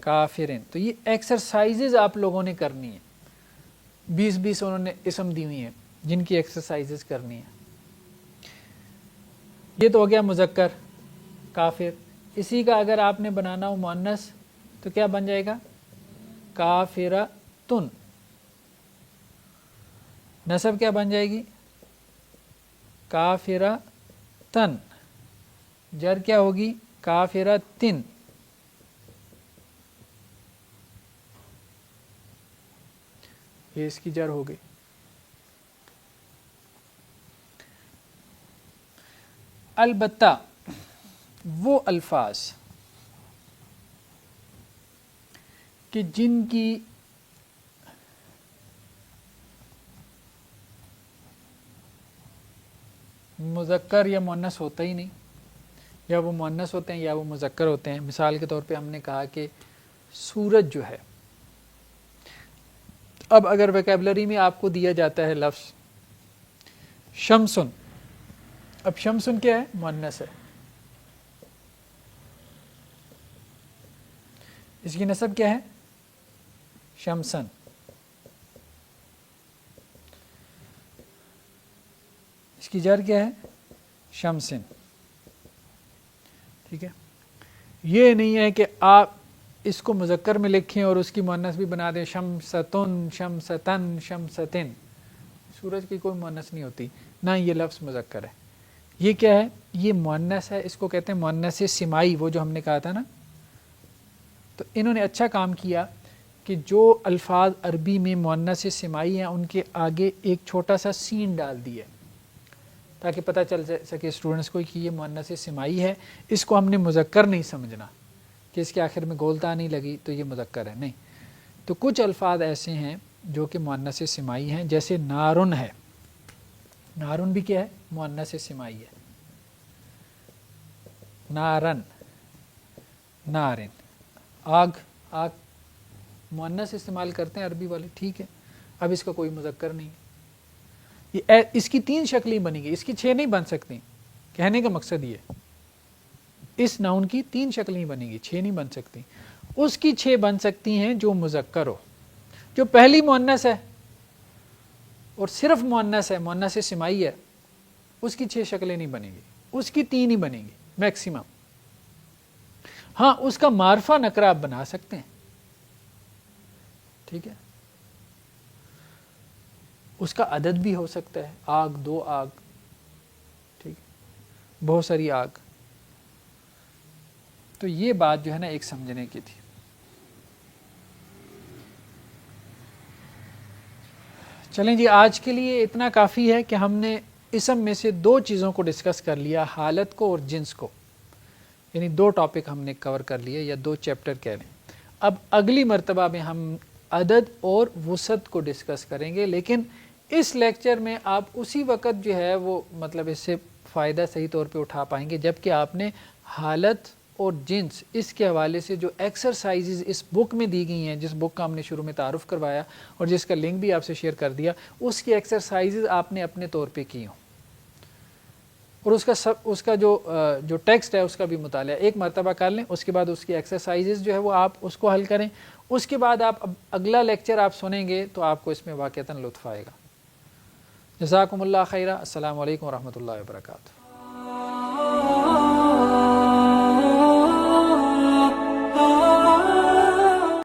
کافرین۔ تو یہ ایکسرسائزز آپ لوگوں نے کرنی ہیں، 20 انہوں نے اسم دی ہوئی ہیں جن کی ایکسرسائزز کرنی ہیں۔ یہ تو ہو گیا مذکر کافر، اسی کا اگر آپ نے بنانا ہو مؤنث تو کیا بن جائے گا، کافرتن، نصب کیا بن جائے گی، کافرتن، جر کیا ہوگی، کافرتن۔ یہ اس کی جر ہو گئی۔ البتہ وہ الفاظ کہ جن کی مذکر یا مؤنث ہوتا ہی نہیں، یا وہ مؤنث ہوتے ہیں یا وہ مذکر ہوتے ہیں، مثال کے طور پہ ہم نے کہا کہ سورج جو ہے، اب اگر ویکیبلری میں آپ کو دیا جاتا ہے لفظ شمسن، اب شمسن کیا ہے، مؤنث ہے، اس کی نسب کیا ہے، شمسن، اس کی جر کیا ہے، شمسن، ٹھیک ہے۔ یہ نہیں ہے کہ آپ اس کو مذکر میں لکھیں اور اس کی مؤنث بھی بنا دیں، شمستن، شمستن، شمستن، سورج کی کوئی مؤنث نہیں ہوتی، نہ یہ لفظ مذکر ہے، یہ کیا ہے، یہ مؤنث ہے، اس کو کہتے ہیں مؤنث سمائی، وہ جو ہم نے کہا تھا نا۔ تو انہوں نے اچھا کام کیا کہ جو الفاظ عربی میں مؤنث سمائی ہیں ان کے آگے ایک چھوٹا سا سین ڈال دیا تاکہ پتہ چل سکے اسٹوڈنٹس کو کہ یہ مؤنث سمائی ہے، اس کو ہم نے مذکر نہیں سمجھنا کہ اس کے آخر میں گولتا نہیں لگی تو یہ مذکر ہے، نہیں۔ تو کچھ الفاظ ایسے ہیں جو کہ مؤنث سمائی ہیں، جیسے نارن ہے، نارن بھی کیا ہے، مؤنث سمائی ہے، نارن، نارن، آگ، آگ مؤنث استعمال کرتے ہیں عربی والے، ٹھیک ہے، اب اس کا کوئی مذکر نہیں، یہ اس کی 3 شکلیں بنیں گی، اس کی 6 نہیں بن سکتی، کہنے کا مقصد یہ، اس ناؤن کی 3 شکلیں بنیں گی، 6 نہیں بن سکتی، اس کی 6 بن سکتی ہیں جو مذکر ہو، جو پہلی مؤنث ہے اور صرف مؤنث ہے، مؤنث سمائی ہے، اس کی 6 شکلیں نہیں بنیں گی، اس کی 3 ہی بنیں گی میکسیمم. ہاں اس کا معرفہ نکرہ آپ بنا سکتے ہیں، ٹھیک ہے، اس کا عدد بھی ہو سکتا ہے، آگ 2 آگ، ٹھیک ہے، بہت ساری آگ. تو یہ بات جو ہے نا ایک سمجھنے کی تھی. چلیں جی، آج کے لیے اتنا کافی ہے کہ ہم نے اسم میں سے 2 چیزوں کو ڈسکس کر لیا، حالت کو اور جنس کو، یعنی 2 ٹاپک ہم نے کور کر لیے یا 2 چیپٹر کہہ لیں. اب اگلی مرتبہ میں ہم عدد اور وسعت کو ڈسکس کریں گے، لیکن اس لیکچر میں آپ اسی وقت جو ہے وہ مطلب اس سے فائدہ صحیح طور پہ اٹھا پائیں گے جب کہ آپ نے حالت اور جنس اس کے حوالے سے جو ایکسرسائزز اس بک میں دی گئی ہیں، جس بک کا ہم نے شروع میں تعارف کروایا اور جس کا لنک بھی آپ سے شیئر کر دیا، اس کی ایکسرسائزز آپ نے اپنے طور پہ کی ہوں، اور اس کا جو ٹیکسٹ ہے اس کا بھی مطالعہ ایک مرتبہ کر لیں. اس کے بعد اس کی ایکسرسائزز جو ہے وہ آپ اس کو حل کریں. اس کے بعد آپ اگلا لیکچر آپ سنیں گے تو آپ کو اس میں واقعتاً لطف آئے گا. جزاکم اللہ خیرہ. السلام علیکم ورحمۃ اللہ وبرکاتہ.